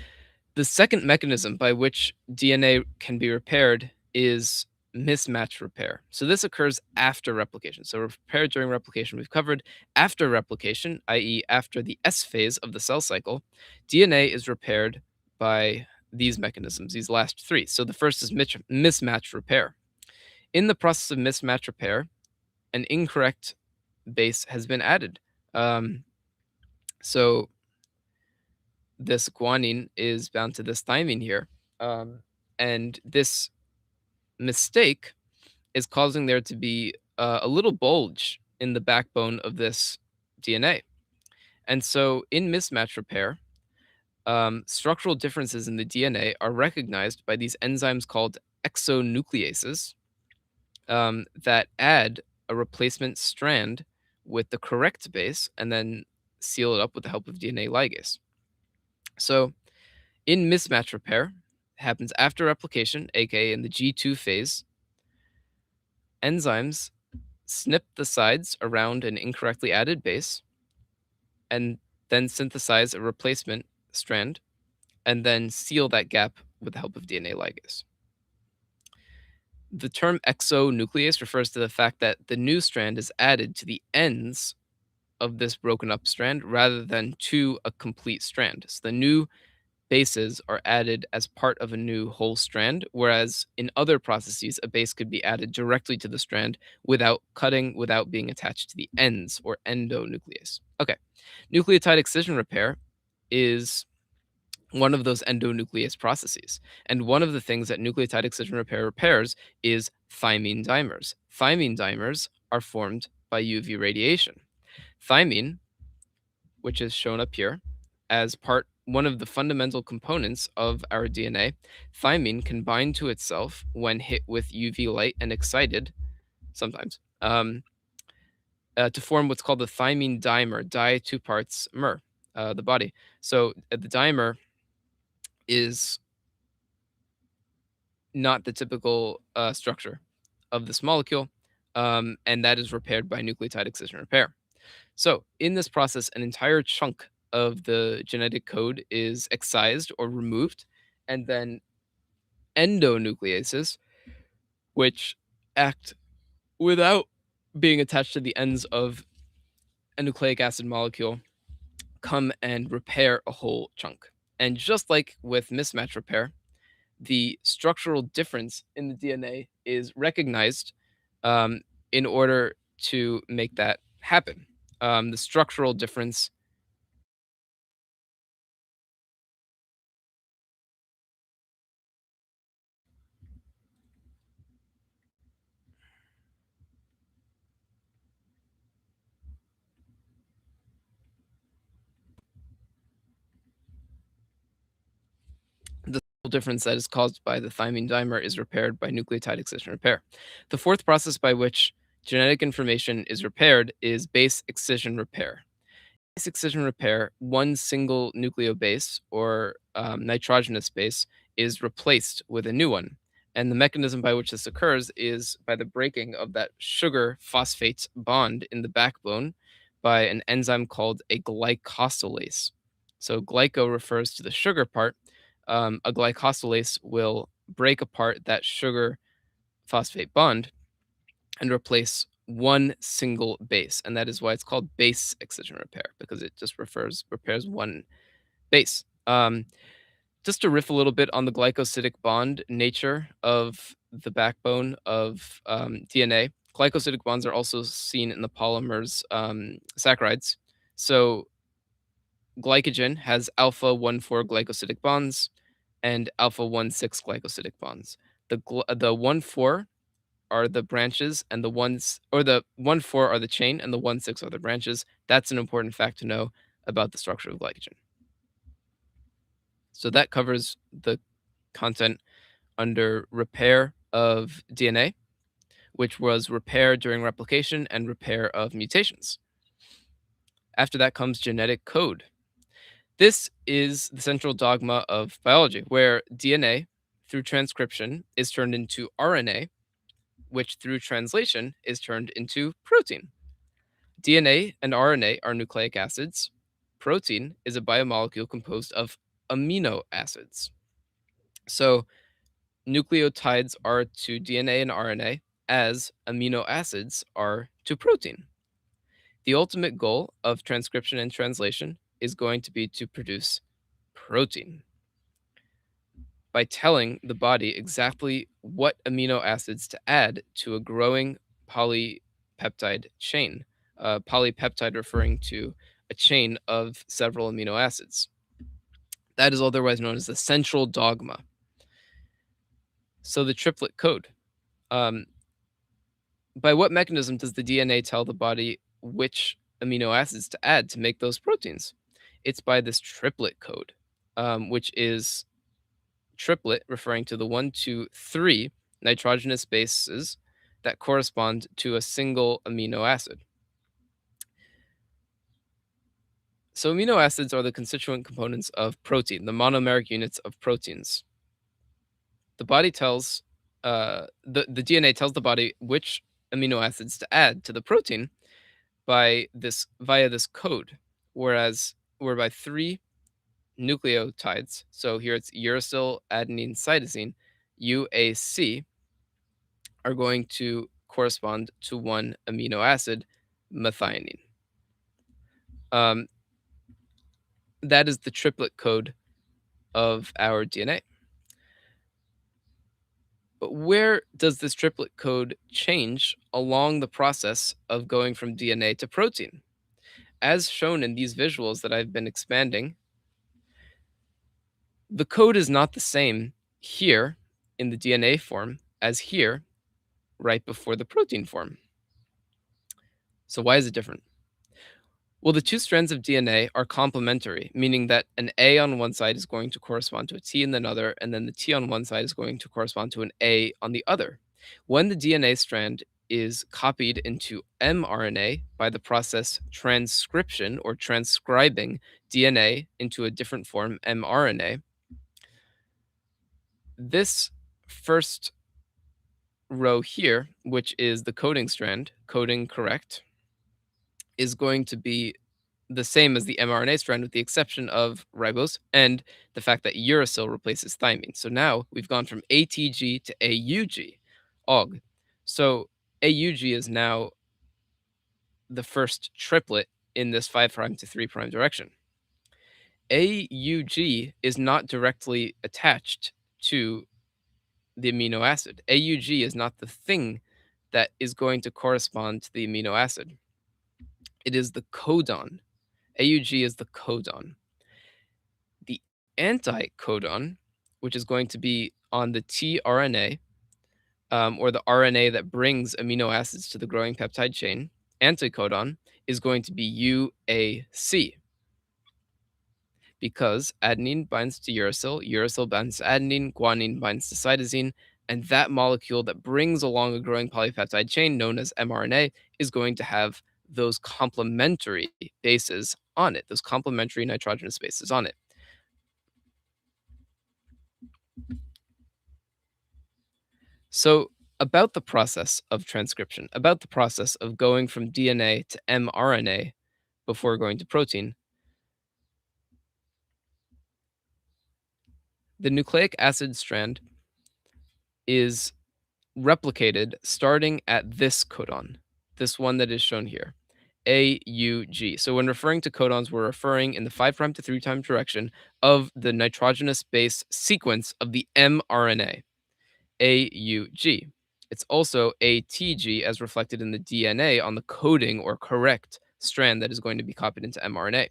The second mechanism by which DNA can be repaired is mismatch repair. So this occurs after replication. So repair during replication we've covered. After replication, i.e. after the S phase of the cell cycle, DNA is repaired by these mechanisms, these last three. So the first is mismatch repair. In the process of mismatch repair, an incorrect base has been added. So this guanine is bound to this thymine here. And this mistake is causing there to be a little bulge in the backbone of this DNA. And so in mismatch repair, structural differences in the DNA are recognized by these enzymes called exonucleases that add a replacement strand with the correct base and then seal it up with the help of DNA ligase. So in mismatch repair, happens after replication, aka in the G2 phase, enzymes snip the sides around an incorrectly added base and then synthesize a replacement strand and then seal that gap with the help of DNA ligase. The term exonuclease refers to the fact that the new strand is added to the ends of this broken up strand rather than to a complete strand. So the new bases are added as part of a new whole strand, whereas in other processes, a base could be added directly to the strand without cutting, without being attached to the ends, or endonuclease. Okay, nucleotide excision repair is one of those endonuclease processes. And one of the things that nucleotide excision repair repairs is thymine dimers. Thymine dimers are formed by UV radiation. Thymine, which is shown up here as one of the fundamental components of our DNA, thymine can bind to itself when hit with UV light and excited, sometimes, to form what's called the thymine dimer, di 2 parts mer, the body. So the dimer is not the typical structure of this molecule, and that is repaired by nucleotide excision repair. So, in this process, an entire chunk of the genetic code is excised or removed, and then endonucleases, which act without being attached to the ends of a nucleic acid molecule, come and repair a whole chunk. And just like with mismatch repair, the structural difference in the DNA is recognized um, in order to make that happen. The structural difference, the difference that is caused by the thymine dimer is repaired by nucleotide excision repair. The fourth process by which genetic information is repaired is base excision repair. Base excision repair, one single nucleobase or nitrogenous base is replaced with a new one. And the mechanism by which this occurs is by the breaking of that sugar phosphate bond in the backbone by an enzyme called a glycosylase. So, glyco refers to the sugar part. A glycosylase will break apart that sugar phosphate bond and replace one single base. And that is why it's called base excision repair, because it just repairs one base. Just to riff a little bit on the glycosidic bond nature of the backbone of DNA, glycosidic bonds are also seen in the polymers saccharides. So glycogen has alpha 1,4 glycosidic bonds and alpha 1,6 glycosidic bonds. The 1,4 are the branches and the ones or the 1,4 are the chain and the 1,6 are the branches. That's an important fact to know about the structure of glycogen. So that covers the content under repair of DNA, which was repair during replication and repair of mutations. After that comes genetic code. This is the central dogma of biology, where DNA through transcription is turned into RNA, which through translation is turned into protein. DNA and RNA are nucleic acids. Protein is a biomolecule composed of amino acids. So nucleotides are to DNA and RNA as amino acids are to protein. The ultimate goal of transcription and translation is going to be to produce protein by telling the body exactly what amino acids to add to a growing polypeptide chain. Polypeptide referring to a chain of several amino acids. That is otherwise known as the central dogma. So the triplet code. Um, by what mechanism does the DNA tell the body which amino acids to add to make those proteins? It's by this triplet code, which is triplet referring to the 1, 2, 3 nitrogenous bases that correspond to a single amino acid. So amino acids are the constituent components of protein, the monomeric units of proteins. The body tells the DNA tells the body which amino acids to add to the protein by this via this code, whereby 3 nucleotides, so here it's uracil, adenine, cytosine, UAC, are going to correspond to one amino acid, methionine. Um, that is the triplet code of our DNA. But where does this triplet code change along the process of going from DNA to protein? As shown in these visuals that I've been expanding, the code is not the same here in the DNA form as here right before the protein form. So why is it different? Well, the two strands of DNA are complementary, meaning that an A on one side is going to correspond to a T in another, and then the T on one side is going to correspond to an A on the other. When the DNA strand is copied into mRNA by the process transcription or transcribing DNA into a different form, mRNA, This first row here, which is the coding strand, coding correct, is going to be the same as the mRNA strand with the exception of ribose and the fact that uracil replaces thymine. So now we've gone from ATG to AUG, OG. So AUG is now the first triplet in this 5' to 3' direction. AUG is not directly attached to the amino acid. AUG is not the thing that is going to correspond to the amino acid. It is the codon. AUG is the codon. The anticodon, which is going to be on the tRNA, or the RNA that brings amino acids to the growing peptide chain, anticodon is going to be UAC because adenine binds to uracil, uracil binds to adenine, guanine binds to cytosine, and that molecule that brings along a growing polypeptide chain known as mRNA is going to have those complementary bases on it, those complementary nitrogenous bases on it. So, about the process of transcription, about the process of going from DNA to mRNA before going to protein, the nucleic acid strand is replicated starting at this codon, this one that is shown here, AUG. So when referring to codons, we're referring in the 5' to 3' direction of the nitrogenous base sequence of the mRNA, AUG. It's also ATG as reflected in the DNA on the coding or correct strand that is going to be copied into mRNA.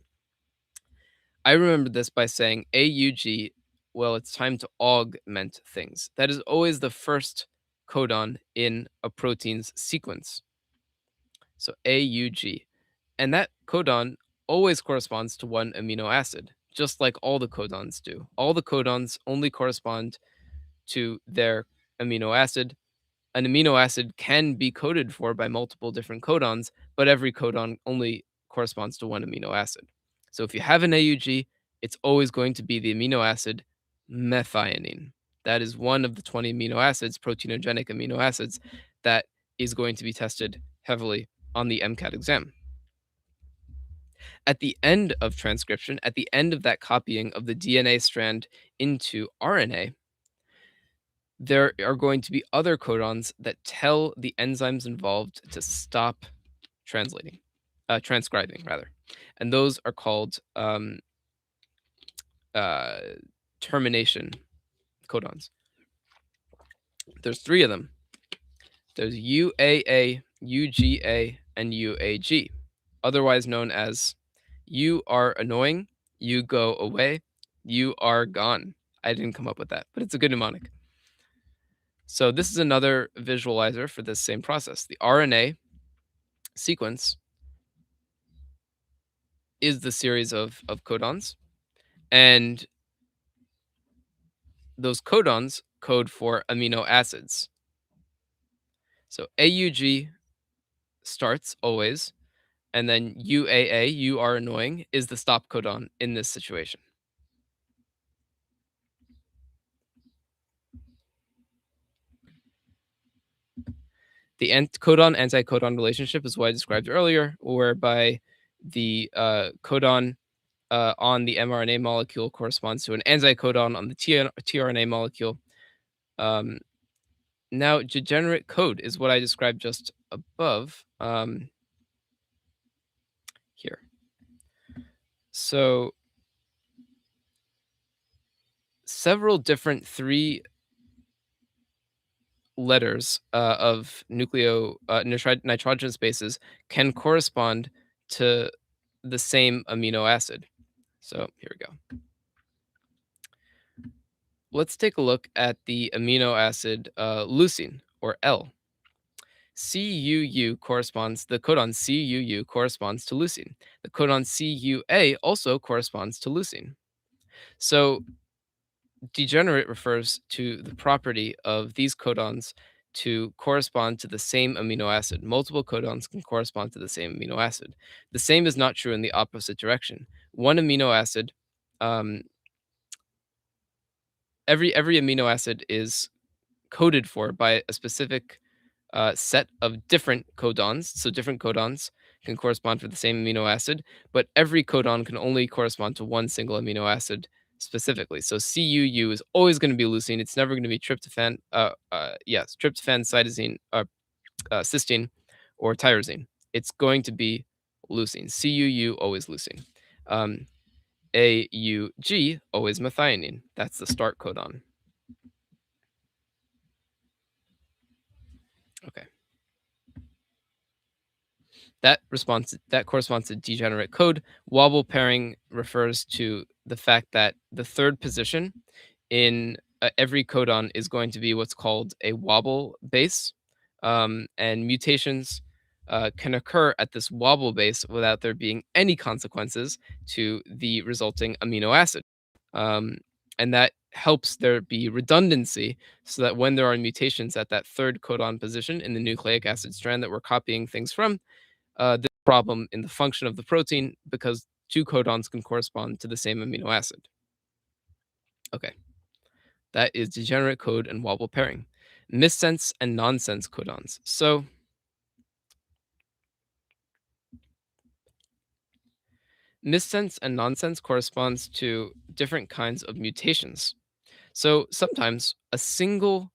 I remember this by saying AUG, well, it's time to augment things. That is always the first codon in a protein's sequence. So AUG. And that codon always corresponds to one amino acid, just like all the codons do. All the codons only correspond to their amino acid. An amino acid can be coded for by multiple different codons, but every codon only corresponds to one amino acid. So if you have an AUG, it's always going to be the amino acid methionine. That is one of the 20 amino acids, proteinogenic amino acids, that is going to be tested heavily on the MCAT exam. At the end of transcription, at the end of that copying of the DNA strand into RNA, there are going to be other codons that tell the enzymes involved to stop transcribing rather, and those are called uh, termination codons. There's three of them. There's UAA, UGA, and UAG, otherwise known as "you are annoying," "you go away," "you are gone." I didn't come up with that, but it's a good mnemonic. So this is another visualizer for this same process. The RNA sequence is the series of codons, and those codons code for amino acids. So AUG starts always, and then UAA, you are annoying, is the stop codon in this situation. The codon anticodon relationship is what I described earlier, whereby the codon on the mRNA molecule corresponds to an anticodon on the tRNA molecule. Now, degenerate code is what I described just above here. So, several different three letters of nitrogenous bases can correspond to the same amino acid. So, here we go. Let's take a look at the amino acid leucine, or L. CUU corresponds, the codon CUU corresponds to leucine. The codon CUA also corresponds to leucine. So degenerate refers to the property of these codons to correspond to the same amino acid. Multiple codons can correspond to the same amino acid. The same is not true in the opposite direction. One amino acid um, every amino acid is coded for by a specific set of different codons. So different codons can correspond for the same amino acid, but every codon can only correspond to one single amino acid specifically. So CUU is always going to be leucine. It's never going to be tryptophan. Yes, tryptophan, cytosine, cysteine, or tyrosine. It's going to be leucine. CUU always leucine. Um, AUG always methionine. That's the start codon. Okay. That corresponds to degenerate code. Wobble pairing refers to the fact that the third position in every codon is going to be what's called a wobble base, and mutations can occur at this wobble base without there being any consequences to the resulting amino acid. Um, and that helps there be redundancy so that when there are mutations at that third codon position in the nucleic acid strand that we're copying things from, this problem in the function of the protein because two codons can correspond to the same amino acid. Okay, that is degenerate code and wobble pairing. Missense and nonsense codons. So missense and nonsense corresponds to different kinds of mutations. So sometimes a single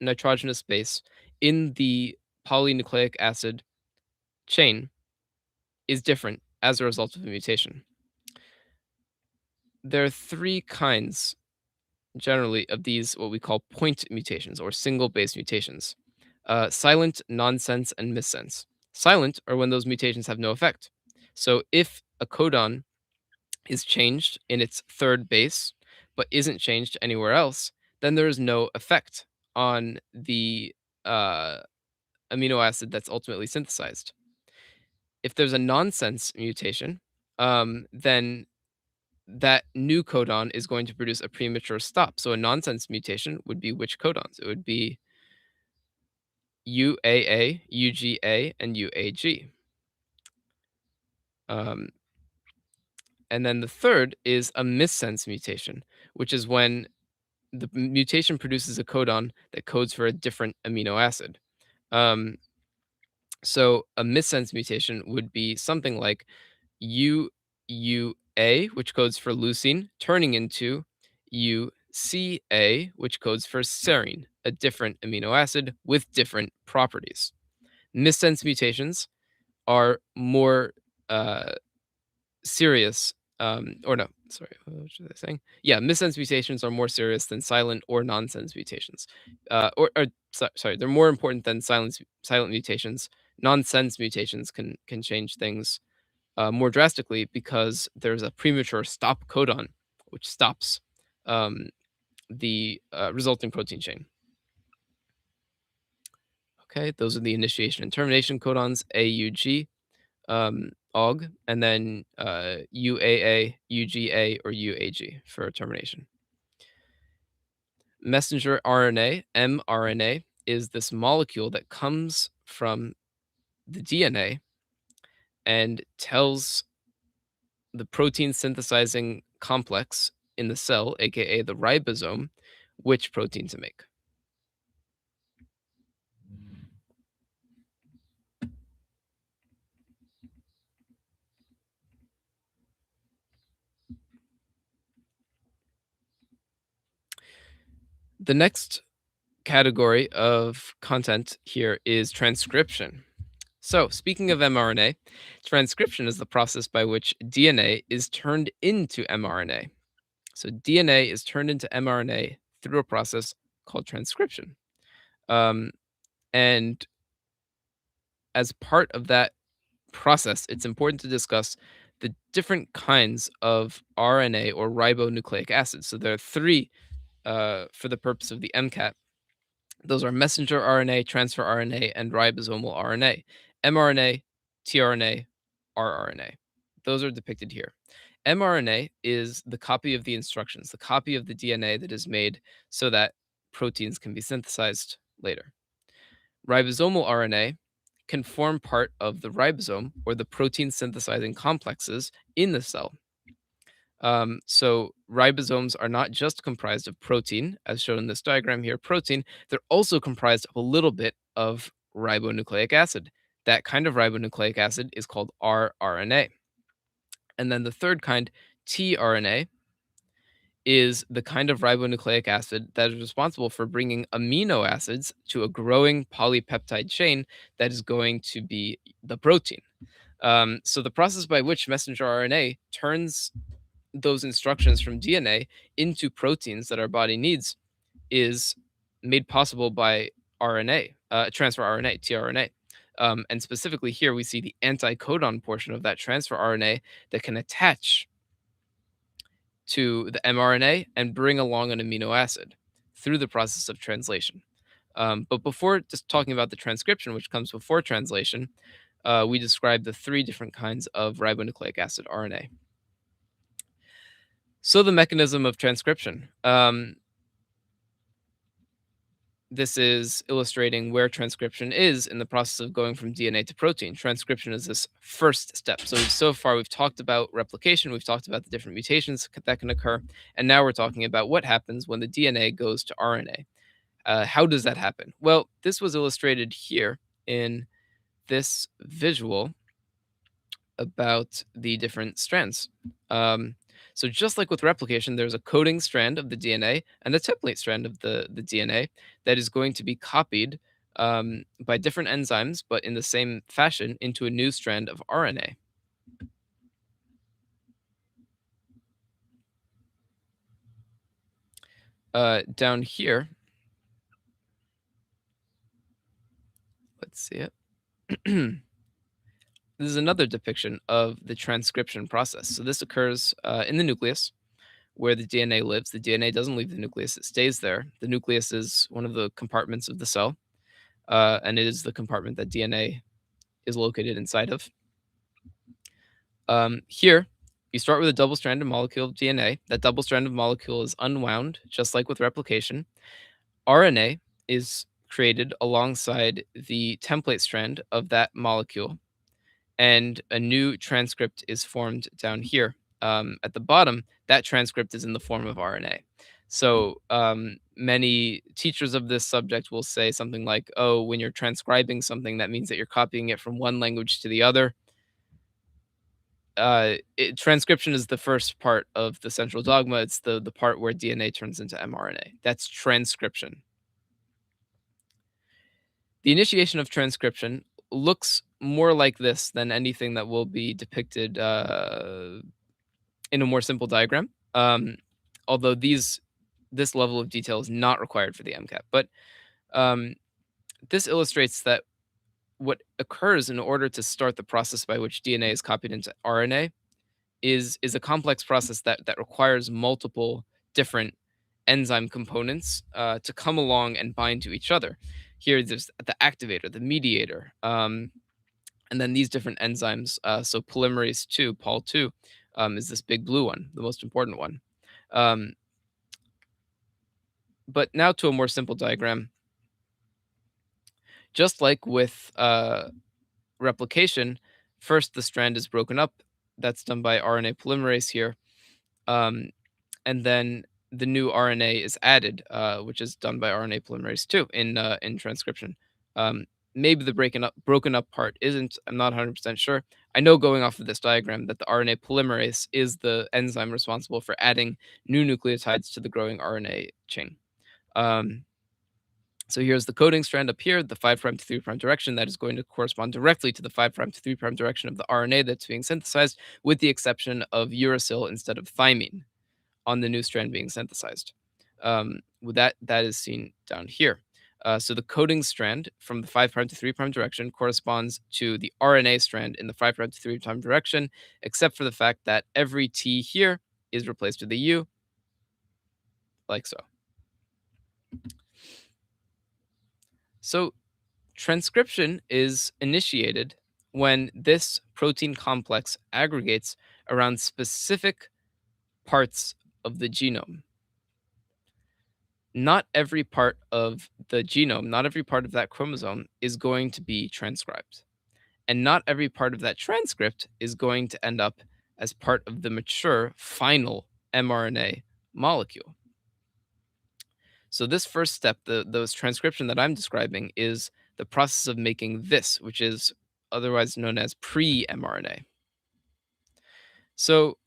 nitrogenous base in the polynucleic acid chain is different as a result of a mutation. There are three kinds generally of these what we call point mutations or single base mutations: silent, nonsense, and missense. Silent are when those mutations have no effect. So if a codon is changed in its third base but isn't changed anywhere else, then there is no effect on the uh, amino acid that's ultimately synthesized. If there's a nonsense mutation, then that new codon is going to produce a premature stop. So a nonsense mutation would be which codons? It would be UAA, UGA, and UAG. Um, and then the third is a missense mutation, which is when the mutation produces a codon that codes for a different amino acid. Um, so a missense mutation would be something like UUA, which codes for leucine, turning into UCA, which codes for serine, a different amino acid with different properties. Missense mutations are more uh, serious, or no, sorry, what was I saying? Yeah, missense mutations are more serious than silent or nonsense mutations. Sorry, they're more important than silent mutations. Nonsense mutations can change things more drastically because there's a premature stop codon, which stops um, the resulting protein chain. Okay, those are the initiation and termination codons, AUG, AUG, and then UAA, UGA, or UAG for termination. Messenger RNA, mRNA, is this molecule that comes from the DNA and tells the protein synthesizing complex in the cell, aka the ribosome, which protein to make. The next category of content here is transcription. So, speaking of mRNA, transcription is the process by which DNA is turned into mRNA. So, DNA is turned into mRNA through a process called transcription. Um, and as part of that process, it's important to discuss the different kinds of RNA or ribonucleic acids. So, there are three for the purpose of the MCAT. Those are messenger RNA, transfer RNA, and ribosomal RNA. mRNA, tRNA, rRNA. Those are depicted here. mRNA is the copy of the instructions, the copy of the DNA that is made so that proteins can be synthesized later. Ribosomal RNA can form part of the ribosome or the protein synthesizing complexes in the cell. So ribosomes are not just comprised of protein, as shown in this diagram here, protein, they're also comprised of a little bit of ribonucleic acid. That kind of ribonucleic acid is called rRNA. And then the third kind, tRNA, is the kind of ribonucleic acid that is responsible for bringing amino acids to a growing polypeptide chain that is going to be the protein. So the process by which messenger RNA turns those instructions from DNA into proteins that our body needs is made possible by RNA, transfer RNA, tRNA. And specifically here, we see the anticodon portion of that transfer RNA that can attach to the mRNA and bring along an amino acid through the process of translation. But before just talking about the transcription, which comes before translation, we describe the three different kinds of ribonucleic acid RNA. So the mechanism of transcription. This is illustrating where transcription is in the process of going from DNA to protein. Transcription is this first step. So far we've talked about replication, we've talked about the different mutations that can occur, and now we're talking about what happens when the DNA goes to RNA. How does that happen? Well, this was illustrated here in this visual about the different strands. So just like with replication, there's a coding strand of the DNA and a template strand of the DNA that is going to be copied by different enzymes, but in the same fashion, into a new strand of RNA. Down here, let's see it. This is another depiction of the transcription process. So this occurs in the nucleus, where the DNA lives. The DNA doesn't leave the nucleus, it stays there. The nucleus is one of the compartments of the cell, and it is the compartment that DNA is located inside of. Here, you start with a double-stranded molecule of DNA. That double-stranded molecule is unwound, just like with replication. RNA is created alongside the template strand of that molecule, and a new transcript is formed down here. At the bottom, that transcript is in the form of RNA. So many teachers of this subject will say something like, oh, when you're transcribing something, that means that you're copying it from one language to the other. Transcription is the first part of the central dogma. It's the part where DNA turns into mRNA. That's transcription. The initiation of transcription looks more like this than anything that will be depicted in a more simple diagram. Although this level of detail is not required for the MCAT, but um, this illustrates that what occurs in order to start the process by which DNA is copied into RNA is a complex process that requires multiple different enzyme components to come along and bind to each other. Here, there's the activator, the mediator, and then these different enzymes. So polymerase 2, Pol 2, is this big blue one, the most important one. But now to a more simple diagram. Just like with replication, first the strand is broken up. That's done by RNA polymerase here. And then the new RNA is added, which is done by RNA polymerase 2 in transcription. Maybe the broken up part isn't. I'm not 100% sure. I know going off of this diagram that the RNA polymerase is the enzyme responsible for adding new nucleotides to the growing RNA chain. So here's the coding strand up here, the 5' to 3' direction that is going to correspond directly to the 5' to 3' direction of the RNA that's being synthesized, with the exception of uracil instead of thymine on the new strand being synthesized. With that is seen down here. So the coding strand from the 5' to 3' direction corresponds to the RNA strand in the 5' to 3' direction, except for the fact that every T here is replaced with a U, like so. So transcription is initiated when this protein complex aggregates around specific parts of the genome. Not every part of the genome, not every part of that chromosome is going to be transcribed. And not every part of that transcript is going to end up as part of the mature final mRNA molecule. So this first step, those transcription that I'm describing, is the process of making this, which is otherwise known as pre-mRNA. So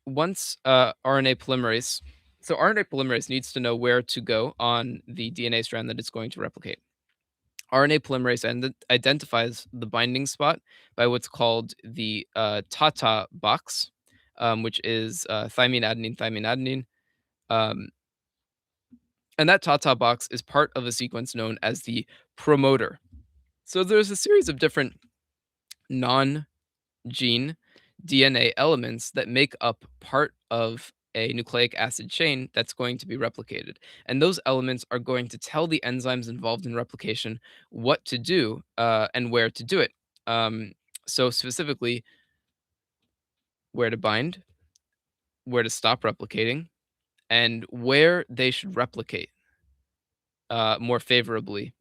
once RNA polymerase needs to know where to go on the DNA strand that it's going to replicate. RNA polymerase identifies the binding spot by what's called the TATA box, which is thymine, adenine, thymine, adenine. Um, and that TATA box is part of a sequence known as the promoter. So there's a series of different non gene DNA elements that make up part of a nucleic acid chain that's going to be replicated. And those elements are going to tell the enzymes involved in replication what to do and where to do it. So, specifically, where to bind, where to stop replicating, and where they should replicate more favorably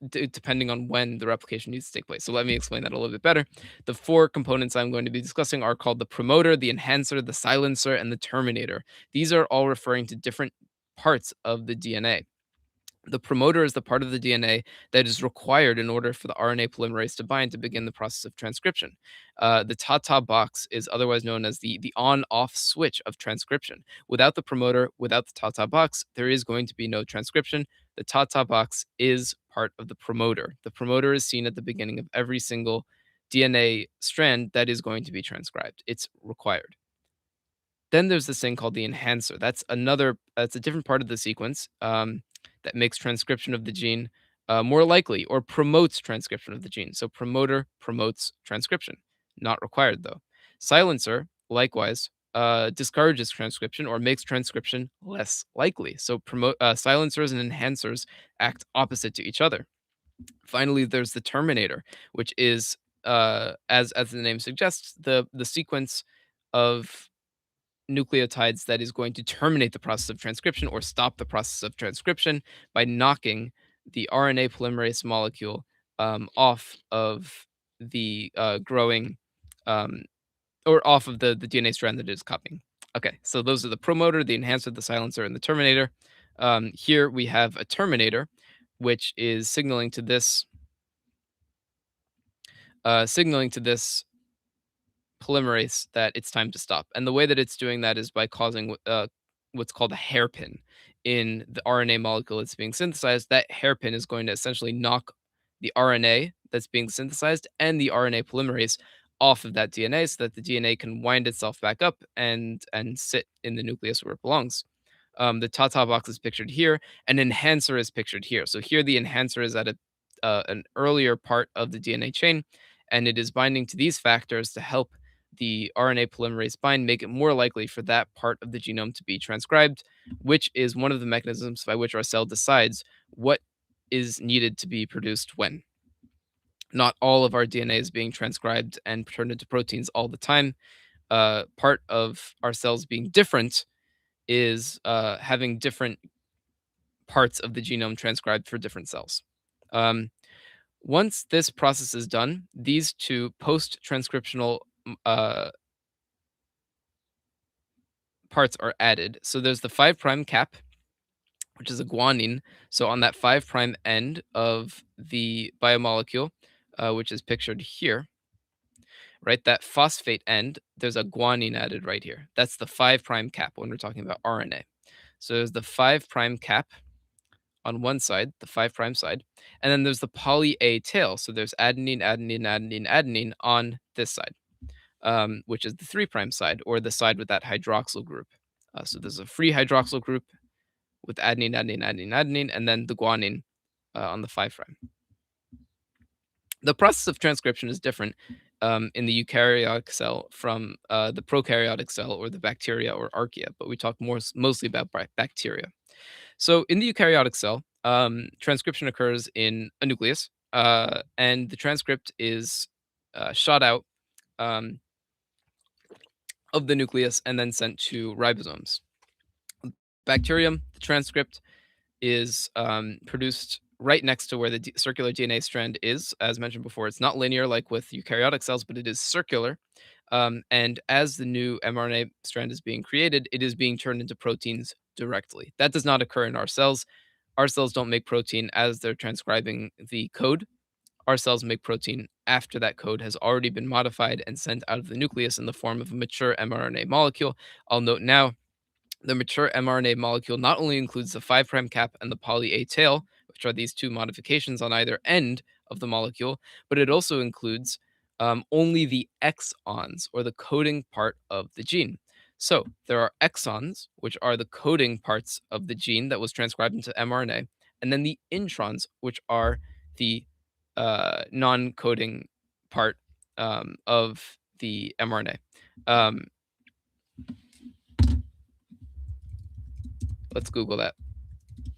depending on when the replication needs to take place. So let me explain that a little bit better. The four components I'm going to be discussing are called the promoter, the enhancer, the silencer, and the terminator. These are all referring to different parts of the DNA. The promoter is the part of the DNA that is required in order for the RNA polymerase to bind to begin the process of transcription. The TATA box is otherwise known as the on-off switch of transcription. Without the promoter, without the TATA box, there is going to be no transcription. The TATA box is part of the promoter. The promoter is seen at the beginning of every single DNA strand that is going to be transcribed. It's required. Then there's this thing called the enhancer. That's a different part of the sequence that makes transcription of the gene more likely or promotes transcription of the gene. So promoter promotes transcription, not required though. Silencer, likewise, discourages transcription or makes transcription less likely. So silencers and enhancers act opposite to each other. Finally, there's the terminator, which is as the name suggests, the sequence of nucleotides that is going to terminate the process of transcription or stop the process of transcription by knocking the RNA polymerase molecule off of the growing um, or off of the DNA strand that it is copying. Okay, so those are the promoter, the enhancer, the silencer, and the terminator. Here we have a terminator, which is signaling to this polymerase that it's time to stop. And the way that it's doing that is by causing what's called a hairpin in the RNA molecule that's being synthesized. That hairpin is going to essentially knock the RNA that's being synthesized and the RNA polymerase off of that DNA so that the DNA can wind itself back up and sit in the nucleus where it belongs. The Tata box is pictured here. An enhancer is pictured here. So here the enhancer is at an earlier part of the DNA chain, and it is binding to these factors to help the RNA polymerase bind, make it more likely for that part of the genome to be transcribed, which is one of the mechanisms by which our cell decides what is needed to be produced when. Not all of our DNA is being transcribed and turned into proteins all the time. Part of our cells being different is having different parts of the genome transcribed for different cells. Um, Once this process is done, these two post-transcriptional uh, parts are added. So there's the 5' cap, which is a guanine. So on that 5' end of the biomolecule, which is pictured here, right, that phosphate end, there's a guanine added right here. That's the 5' cap when we're talking about RNA. So there's the 5' cap on one side, the 5' side, and then there's the poly A tail. So there's adenine, adenine, adenine, adenine on this side, which is the 3' side, or the side with that hydroxyl group. So there's a free hydroxyl group with adenine, adenine, adenine, adenine, and then the guanine on the 5'. The process of transcription is different in the eukaryotic cell from the prokaryotic cell or the bacteria or archaea, but we talk mostly about bacteria. So in the eukaryotic cell, transcription occurs in a nucleus, and the transcript is shot out um, of the nucleus and then sent to ribosomes. Bacterium, the transcript is produced right next to where the circular DNA strand is. As mentioned before, it's not linear like with eukaryotic cells, but it is circular. And as the new mRNA strand is being created, it is being turned into proteins directly. That does not occur in our cells. Our cells don't make protein as they're transcribing the code. Our cells make protein after that code has already been modified and sent out of the nucleus in the form of a mature mRNA molecule. I'll note now the mature mRNA molecule not only includes the 5' cap and the poly A tail, which are these two modifications on either end of the molecule, but it also includes only the exons or the coding part of the gene. So there are exons, which are the coding parts of the gene that was transcribed into mRNA, and then the introns, which are the non coding part of the mRNA. Um, let's Google that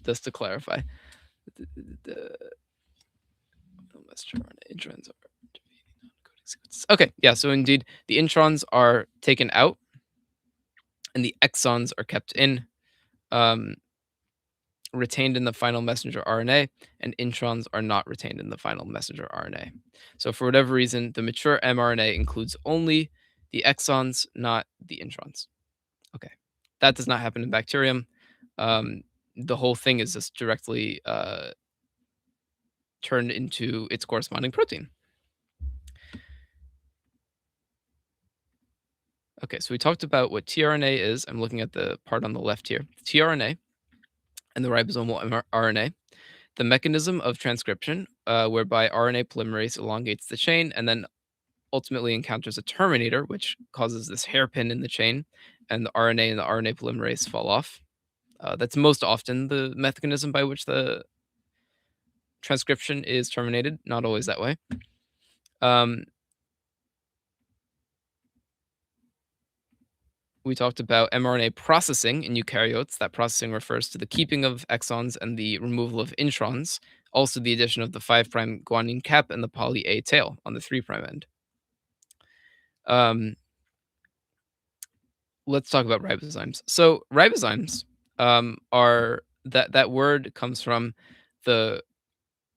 just to clarify. The messenger RNA introns are non-coding sequences. Okay, yeah, so indeed the introns are taken out and the exons are kept in, um, retained in the final messenger RNA, and introns are not retained in the final messenger RNA. So for whatever reason, the mature mRNA includes only the exons, not the introns. Okay, that does not happen in bacterium. The whole thing is just directly turned into its corresponding protein. Okay, so we talked about what tRNA is. I'm looking at the part on the left here. tRNA and the ribosomal RNA, the mechanism of transcription, whereby RNA polymerase elongates the chain and then ultimately encounters a terminator, which causes this hairpin in the chain, and the RNA and the RNA polymerase fall off. That's most often the mechanism by which the transcription is terminated, not always that way. Um, we talked about mRNA processing in eukaryotes. That processing refers to the keeping of exons and the removal of introns, also the addition of the 5' guanine cap and the poly A tail on the 3' end. Um, let's talk about ribozymes. So ribozymes are that word comes from the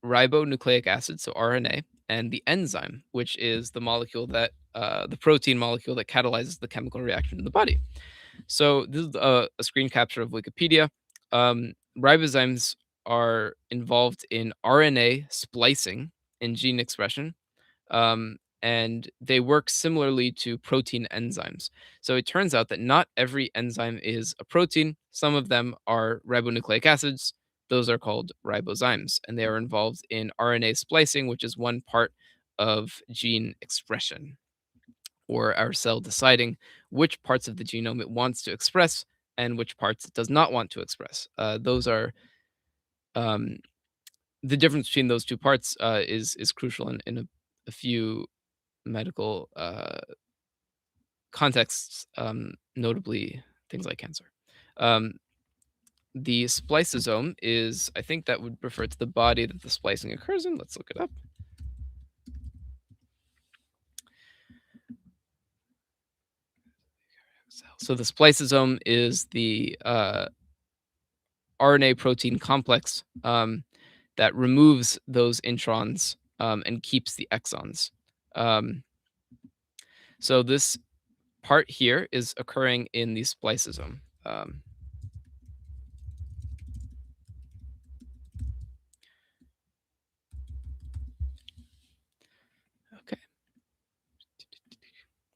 ribonucleic acid, so RNA, and the enzyme, which is the molecule that the protein molecule that catalyzes the chemical reaction in the body. So this is a screen capture of Wikipedia. Ribozymes are involved in RNA splicing and gene expression, and they work similarly to protein enzymes. So it turns out that not every enzyme is a protein. Some of them are ribonucleic acids. Those are called ribozymes, and they are involved in RNA splicing, which is one part of gene expression, or our cell deciding which parts of the genome it wants to express and which parts it does not want to express. Those are um, the difference between those two parts is crucial in a few medical contexts, notably things like cancer. Um, the spliceosome is, I think that would refer to the body that the splicing occurs in. Let's look it up. So the spliceosome is the RNA protein complex that removes those introns and keeps the exons. Um, so this part here is occurring in the spliceosome. Okay.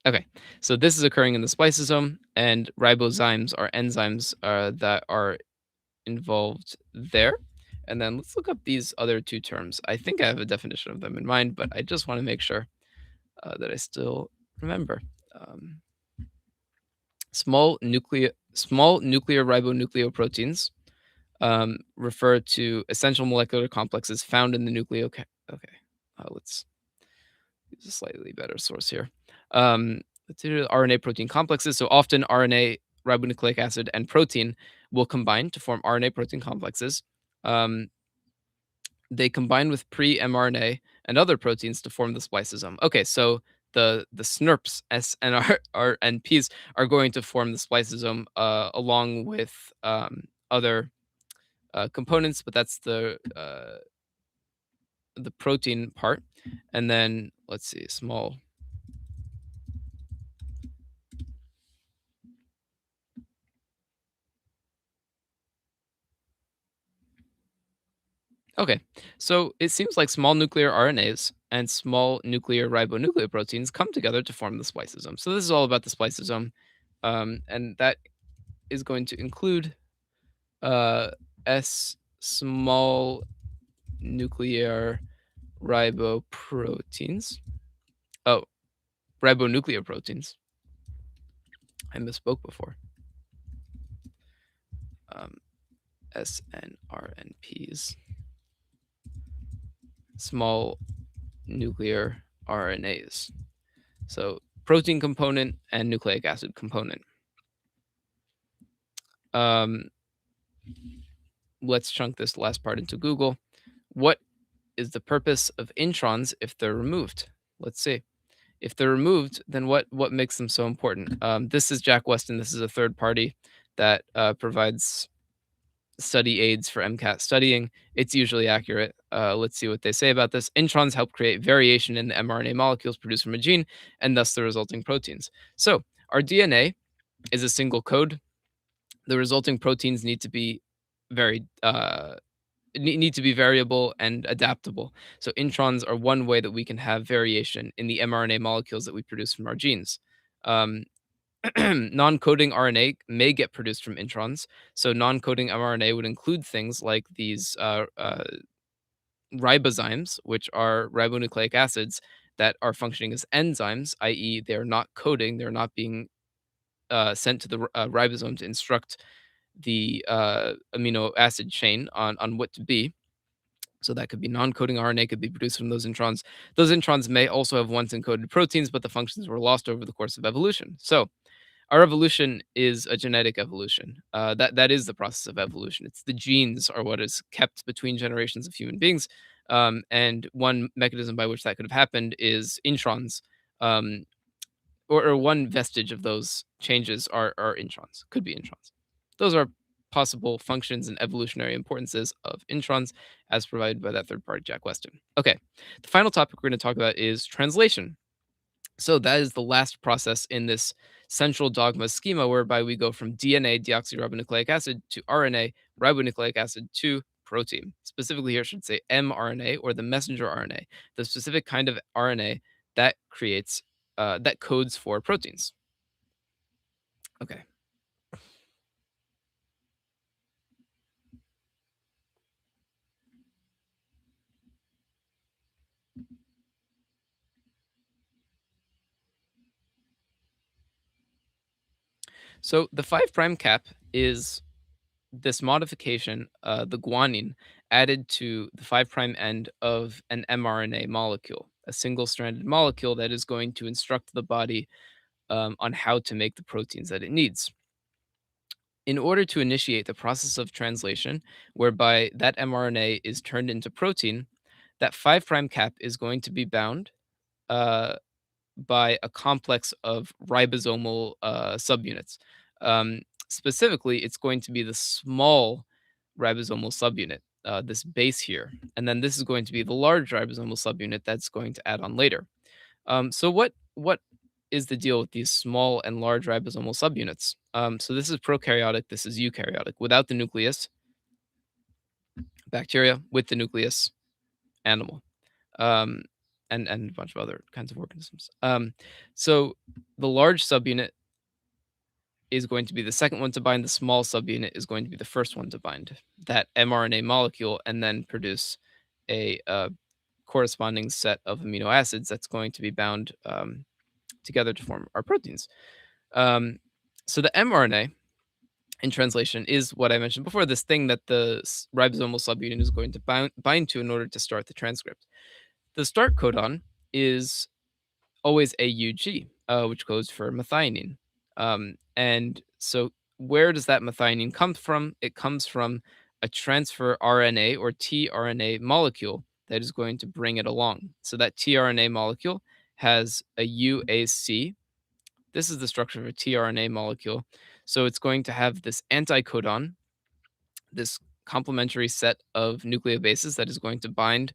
Okay, so this is occurring in the spliceosome, and ribozymes are enzymes that are involved there. And then let's look up these other two terms. I think I have a definition of them in mind, but I just want to make sure that I still remember. Um, small nuclear ribonucleoproteins refer to essential molecular complexes found in the nucleo. Okay, let's use a slightly better source here. Let's do RNA protein complexes. So often RNA, ribonucleic acid, and protein will combine to form RNA protein complexes. Um, they combine with pre-mRNA and other proteins to form the spliceosome. Okay, so the SNRPs, S and R and Ps, are going to form the spliceosome along with other components, but that's the the protein part, and then let's see, small. Okay, so it seems like small nuclear RNAs and small nuclear ribonucleoproteins come together to form the spliceosome. So this is all about the spliceosome, and that is going to include uh, S small nuclear riboproteins. Oh, ribonucleoproteins. I misspoke before. Um, SNRNPs, small nuclear RNAs. So protein component and nucleic acid component. Um, let's chunk this last part into Google. What is the purpose of introns if they're removed? Let's see. If they're removed, then what makes them so important? This is Jack Weston. This is a third party that provides study aids for MCAT studying. It's usually accurate. Let's see what they say about this. Introns help create variation in the mRNA molecules produced from a gene, and thus the resulting proteins. So our DNA is a single code. The resulting proteins need to be very need to be variable and adaptable. So introns are one way that we can have variation in the mRNA molecules that we produce from our genes. Um, non-coding RNA may get produced from introns. So non-coding mRNA would include things like these ribozymes, which are ribonucleic acids that are functioning as enzymes, i.e., they're not coding, they're not being sent to the ribosome to instruct the amino acid chain on what to be. So that could be non-coding RNA could be produced from those introns. Those introns may also have once encoded proteins, but the functions were lost over the course of evolution. So our evolution is a genetic evolution. That is the process of evolution. It's the genes are what is kept between generations of human beings. And one mechanism by which that could have happened is introns, um, or one vestige of those changes are introns. Could be introns. Those are possible functions and evolutionary importances of introns as provided by that third party Jack Weston. Okay, the final topic we're going to talk about is translation. So that is the last process in this central dogma schema whereby we go from DNA, deoxyribonucleic acid, to RNA, ribonucleic acid, to protein. Specifically here, I should say mRNA or the messenger RNA, the specific kind of RNA that creates, that codes for proteins. Okay. So the 5' cap is this modification, the guanine, added to the 5' end of an mRNA molecule, a single stranded molecule that is going to instruct the body on how to make the proteins that it needs. In order to initiate the process of translation, whereby that mRNA is turned into protein, that 5' cap is going to be bound uh, by a complex of ribosomal subunits. Um, Specifically, it's going to be the small ribosomal subunit, this base here. And then this is going to be the large ribosomal subunit that's going to add on later. So what is the deal with these small and large ribosomal subunits? So this is prokaryotic, this is eukaryotic. Without the nucleus, bacteria; with the nucleus, animal. Um, and a bunch of other kinds of organisms. So the large subunit is going to be the second one to bind. The small subunit is going to be the first one to bind that mRNA molecule, and then produce a corresponding set of amino acids that's going to be bound together to form our proteins. Um, so the mRNA in translation is what I mentioned before, this thing that the ribosomal subunit is going to bind to in order to start the transcript. The start codon is always AUG, which codes for methionine. And so where does that methionine come from? It comes from a transfer RNA or tRNA molecule that is going to bring it along. So that tRNA molecule has a UAC. This is the structure of a tRNA molecule. So it's going to have this anticodon, this complementary set of nucleobases that is going to bind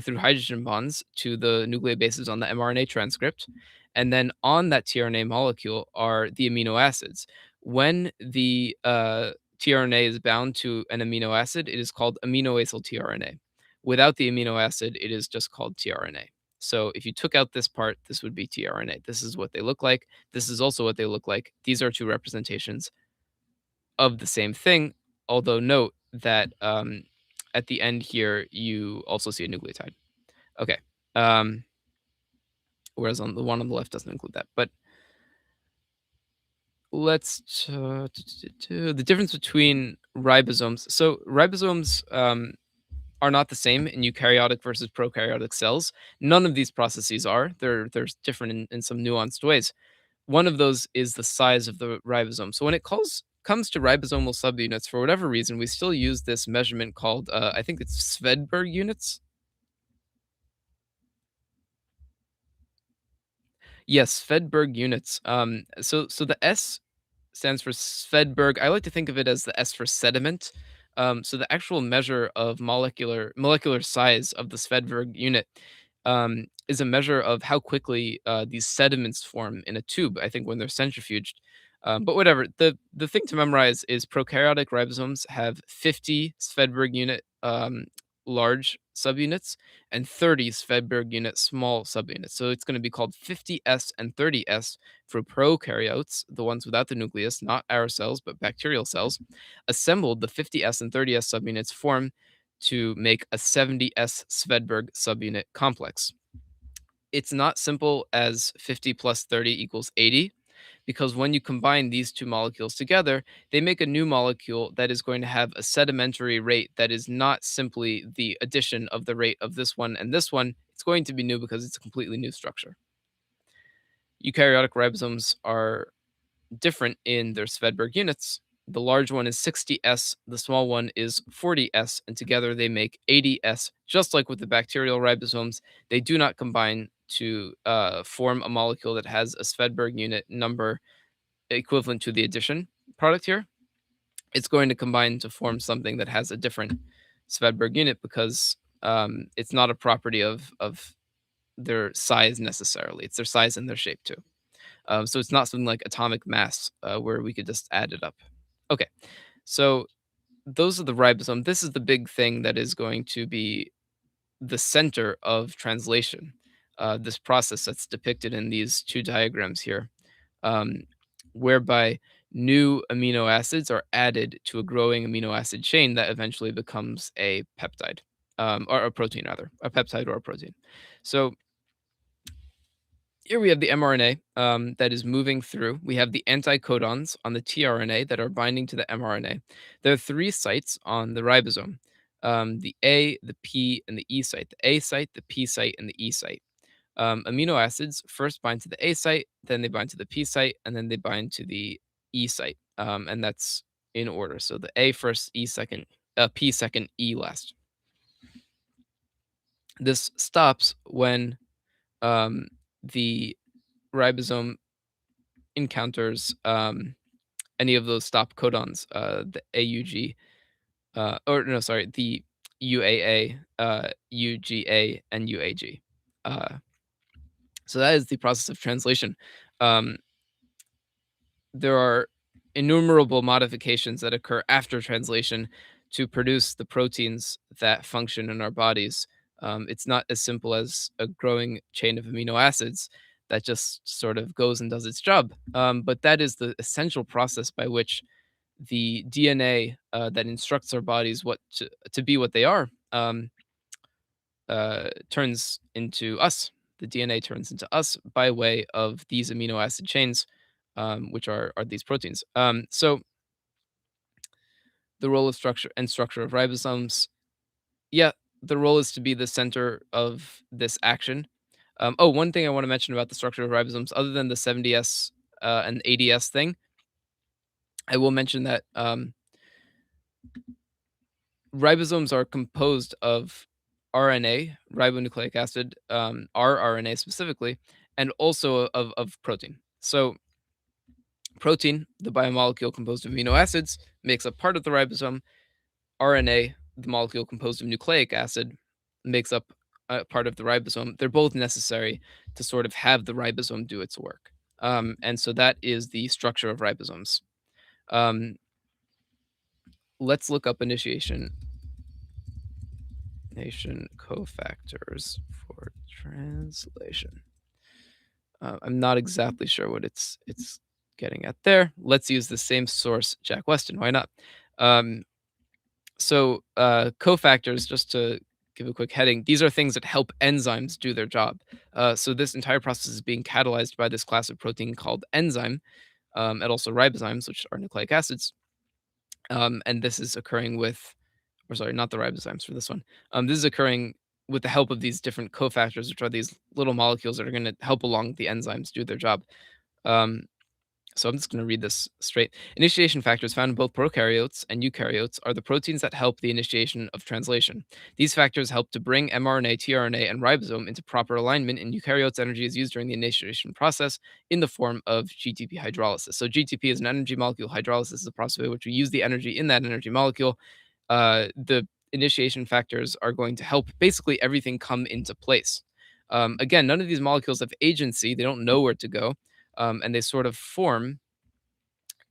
through hydrogen bonds to the nucleobases on the mRNA transcript. And then on that tRNA molecule are the amino acids. When the tRNA is bound to an amino acid, it is called aminoacyl tRNA. Without the amino acid, it is just called tRNA. So if you took out this part, this would be tRNA. This is what they look like. This is also what they look like. These are two representations of the same thing, although note that at the end here, you also see a nucleotide. Okay. Um, whereas on the one on the left doesn't include that. But let's the difference between ribosomes. So ribosomes are not the same in eukaryotic versus prokaryotic cells. None of these processes are. They're different in some nuanced ways. One of those is the size of the ribosome. So when it comes to ribosomal subunits, for whatever reason, we still use this measurement called, I think it's Svedberg units. Yes, Svedberg units. So the S stands for Svedberg. I like to think of it as the S for sediment. So the actual measure of molecular size of the Svedberg unit is a measure of how quickly these sediments form in a tube. I think when they're centrifuged. But whatever. The thing to memorize is prokaryotic ribosomes have 50 Svedberg unit large subunits and 30 Svedberg unit small subunits. So it's going to be called 50S and 30S for prokaryotes, the ones without the nucleus, not our cells, but bacterial cells. Assembled, the 50S and 30S subunits form to make a 70S Svedberg subunit complex. It's not simple as 50 plus 30 equals 80, because when you combine these two molecules together, they make a new molecule that is going to have a sedimentary rate that is not simply the addition of the rate of this one and this one. It's going to be new because it's a completely new structure. Eukaryotic ribosomes are different in their Svedberg units. The large one is 60S, the small one is 40S, and together they make 80S. Just like with the bacterial ribosomes, they do not combine to form a molecule that has a Svedberg unit number equivalent to the addition product here. It's going to combine to form something that has a different Svedberg unit because it's not a property of their size necessarily. It's their size and their shape too. So it's not something like atomic mass where we could just add it up. Okay, so those are the ribosome. This is the big thing that is going to be the center of translation. This process that's depicted in these two diagrams here, um, whereby new amino acids are added to a growing amino acid chain that eventually becomes a peptide, or a protein rather, a peptide or a protein. So here we have the mRNA that is moving through. We have the anticodons on the tRNA that are binding to the mRNA. There are three sites on the ribosome, the A, the P, and the E site. The A site, the P site, and the E site. Amino acids first bind to the A site, then they bind to the P site, and then they bind to the E site. And that's in order. So the A first, E second, P second, E last. This stops when the ribosome encounters any of those stop codons, the AUG, or no, sorry, the UAA, UGA, and UAG. So that is the process of translation. Um, there are innumerable modifications that occur after translation to produce the proteins that function in our bodies. It's not as simple as a growing chain of amino acids that just sort of goes and does its job. But that is the essential process by which the DNA that instructs our bodies what to be what they are turns into us. The DNA turns into us by way of these amino acid chains, which are these proteins. So the role of structure of ribosomes, yeah, the role is to be the center of this action. One thing I want to mention about the structure of ribosomes, other than the 70S and 80S thing, I will mention that ribosomes are composed of RNA, ribonucleic acid, rRNA specifically, and also of protein. So protein, the biomolecule composed of amino acids, makes up part of the ribosome. RNA, the molecule composed of nucleic acid, makes up part of the ribosome, they're both necessary to sort of have the ribosome do its work. And so that is the structure of ribosomes. Um, let's look up initiation cofactors for translation. I'm not exactly sure what it's getting at there. Let's use the same source, Jack Weston. Why not? Um, cofactors, just to give a quick heading, these are things that help enzymes do their job. So this entire process is being catalyzed by this class of protein called enzyme, and also ribozymes, which are nucleic acids. And this is occurring with, or sorry, not the ribozymes for this one. This is occurring with the help of these different cofactors, which are these little molecules that are going to help along the enzymes do their job. Um, so I'm just going to read this straight. Initiation factors found in both prokaryotes and eukaryotes are the proteins that help the initiation of translation. These factors help to bring mRNA, tRNA, and ribosome into proper alignment, and eukaryotes' energy is used during the initiation process in the form of GTP hydrolysis. So GTP is an energy molecule. Hydrolysis is the process by which we use the energy in that energy molecule. The initiation factors are going to help basically everything come into place. Again, none of these molecules have agency. They don't know where to go. And they sort of form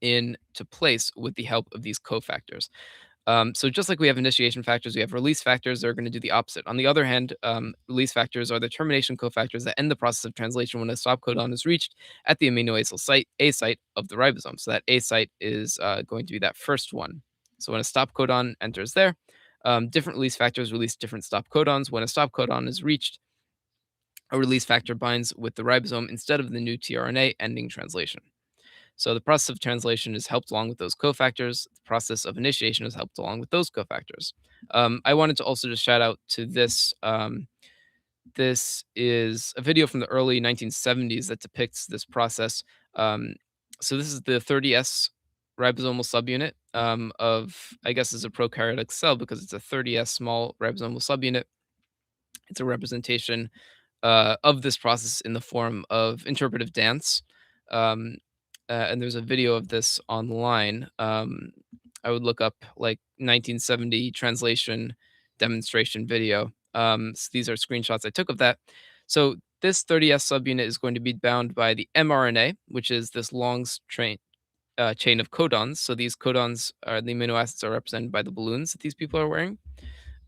into place with the help of these cofactors. So just like we have initiation factors, we have release factors that are going to do the opposite. On the other hand, release factors are the termination cofactors that end the process of translation when a stop codon is reached at the amino acyl site, A site of the ribosome. So that A site is going to be that first one. So when a stop codon enters there, different release factors release different stop codons. When a stop codon is reached, a release factor binds with the ribosome instead of the new tRNA, ending translation. So the process of translation is helped along with those cofactors. The process of initiation is helped along with those cofactors. I wanted to also just shout out to this. This is a video from the early 1970s that depicts this process. So this is the 30S ribosomal subunit of, I guess, is a prokaryotic cell because it's a 30S small ribosomal subunit. It's a representation of this process in the form of interpretive dance. Um, and there's a video of this online. I would look up like 1970 translation demonstration video. So these are screenshots I took of that. So this 30S subunit is going to be bound by the mRNA, which is this long chain of codons. So these codons are the amino acids are represented by the balloons that these people are wearing.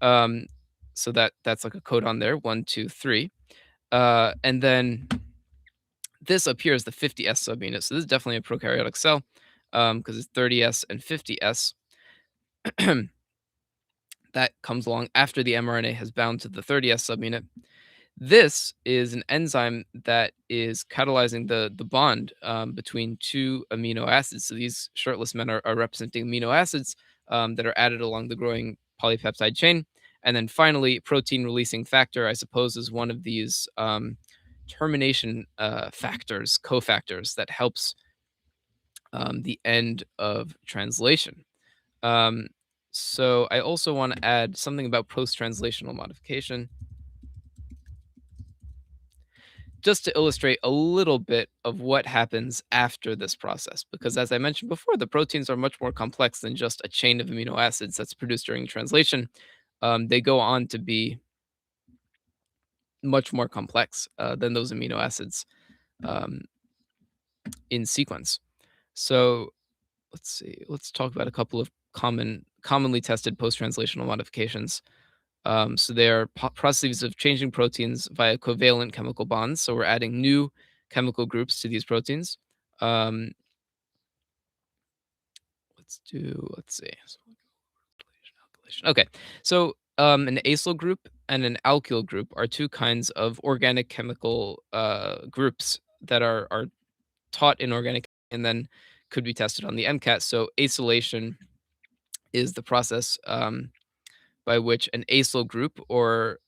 Um, so that's like a codon there, 1, 2, 3. And then this up here is the 50S subunit. So this is definitely a prokaryotic cell because it's 30S and 50S. That comes along after the mRNA has bound to the 30S subunit. This is an enzyme that is catalyzing the bond between two amino acids. So these shirtless men are representing amino acids that are added along the growing polypeptide chain. And then finally, protein releasing factor, I suppose, is one of these termination factors, cofactors that helps the end of translation. Um, so I also want to add something about post-translational modification, just to illustrate a little bit of what happens after this process. Because as I mentioned before, the proteins are much more complex than just a chain of amino acids that's produced during translation. They go on to be much more complex than those amino acids um, in sequence. So let's see. Let's talk about a couple of commonly tested post-translational modifications. So they are processes of changing proteins via covalent chemical bonds. So we're adding new chemical groups to these proteins. Um, let's see. Okay. So an acyl group and an alkyl group are two kinds of organic chemical groups that are taught in organic and then could be tested on the MCAT. So acylation is the process by which an acyl group or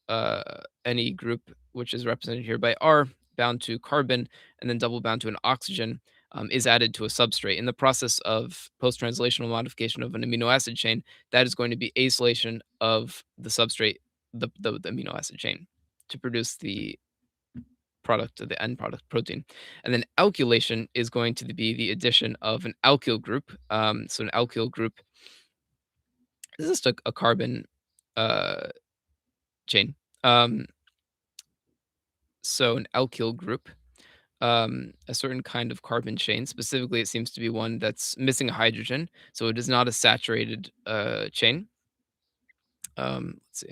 any group which is represented here by R bound to carbon and then double bound to an oxygen is added to a substrate. In the process of post-translational modification of an amino acid chain, that is going to be acylation of the substrate, the amino acid chain, to produce the product of the end product protein. And then alkylation is going to be the addition of an alkyl group. So an alkyl group is just a carbon uh, chain. Um, So an alkyl group, a certain kind of carbon chain. Specifically, it seems to be one that's missing a hydrogen, so it is not a saturated chain. Let's see.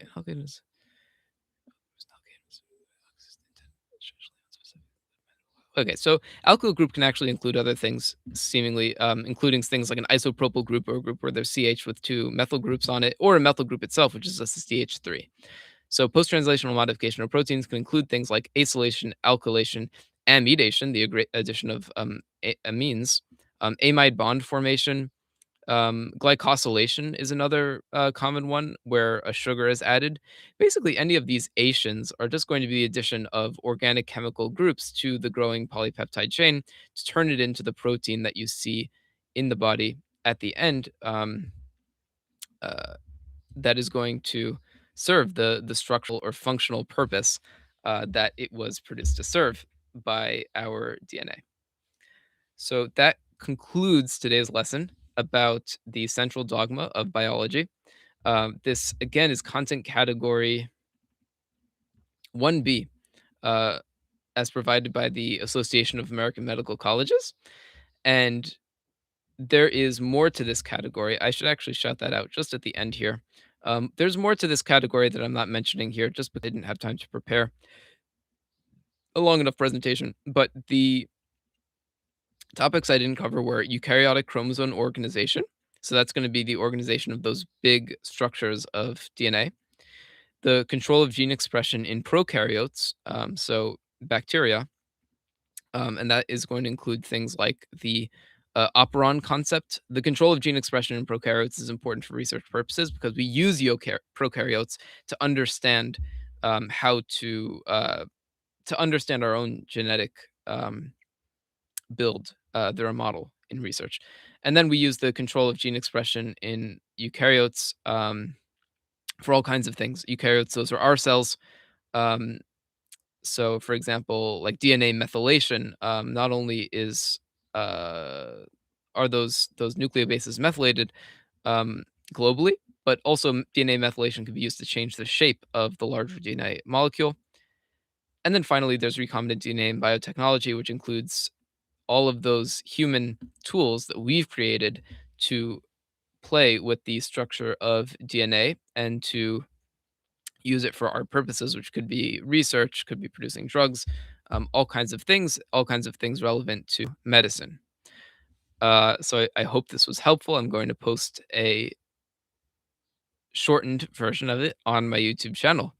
Okay, so alkyl group can actually include other things, seemingly, including things like an isopropyl group or a group where there's CH with two methyl groups on it, or a methyl group itself, which is just a CH3. So post-translational modification of proteins can include things like acylation, alkylation, amidation, the addition of amines, amide bond formation. Glycosylation is another common one where a sugar is added. Basically, any of these ations are just going to be the addition of organic chemical groups to the growing polypeptide chain to turn it into the protein that you see in the body at the end. Uh, that is going to serve the structural or functional purpose that it was produced to serve by our DNA. So that concludes today's lesson about the central dogma of biology. This again is content category 1B, uh, as provided by the Association of American Medical Colleges. And there is more to this category. I should actually shout that out just at the end here. There's more to this category that I'm not mentioning here just because I didn't have time to prepare a long enough presentation. But the topics I didn't cover were eukaryotic chromosome organization. So that's going to be the organization of those big structures of DNA. The control of gene expression in prokaryotes, so bacteria, and that is going to include things like the operon concept. The control of gene expression in prokaryotes is important for research purposes because we use prokaryotes to understand how to understand our own genetic build. They're a model in research, and then we use the control of gene expression in eukaryotes for all kinds of things. Eukaryotes, those are our cells. Um, So, for example, like DNA methylation, not only uh, are those nucleobases methylated um, globally, but also DNA methylation can be used to change the shape of the larger DNA molecule. And then finally, there's recombinant DNA in biotechnology, which includes all of those human tools that we've created to play with the structure of DNA and to use it for our purposes, which could be research, could be producing drugs, all kinds of things relevant to medicine. So I hope this was helpful. I'm going to post a shortened version of it on my YouTube channel.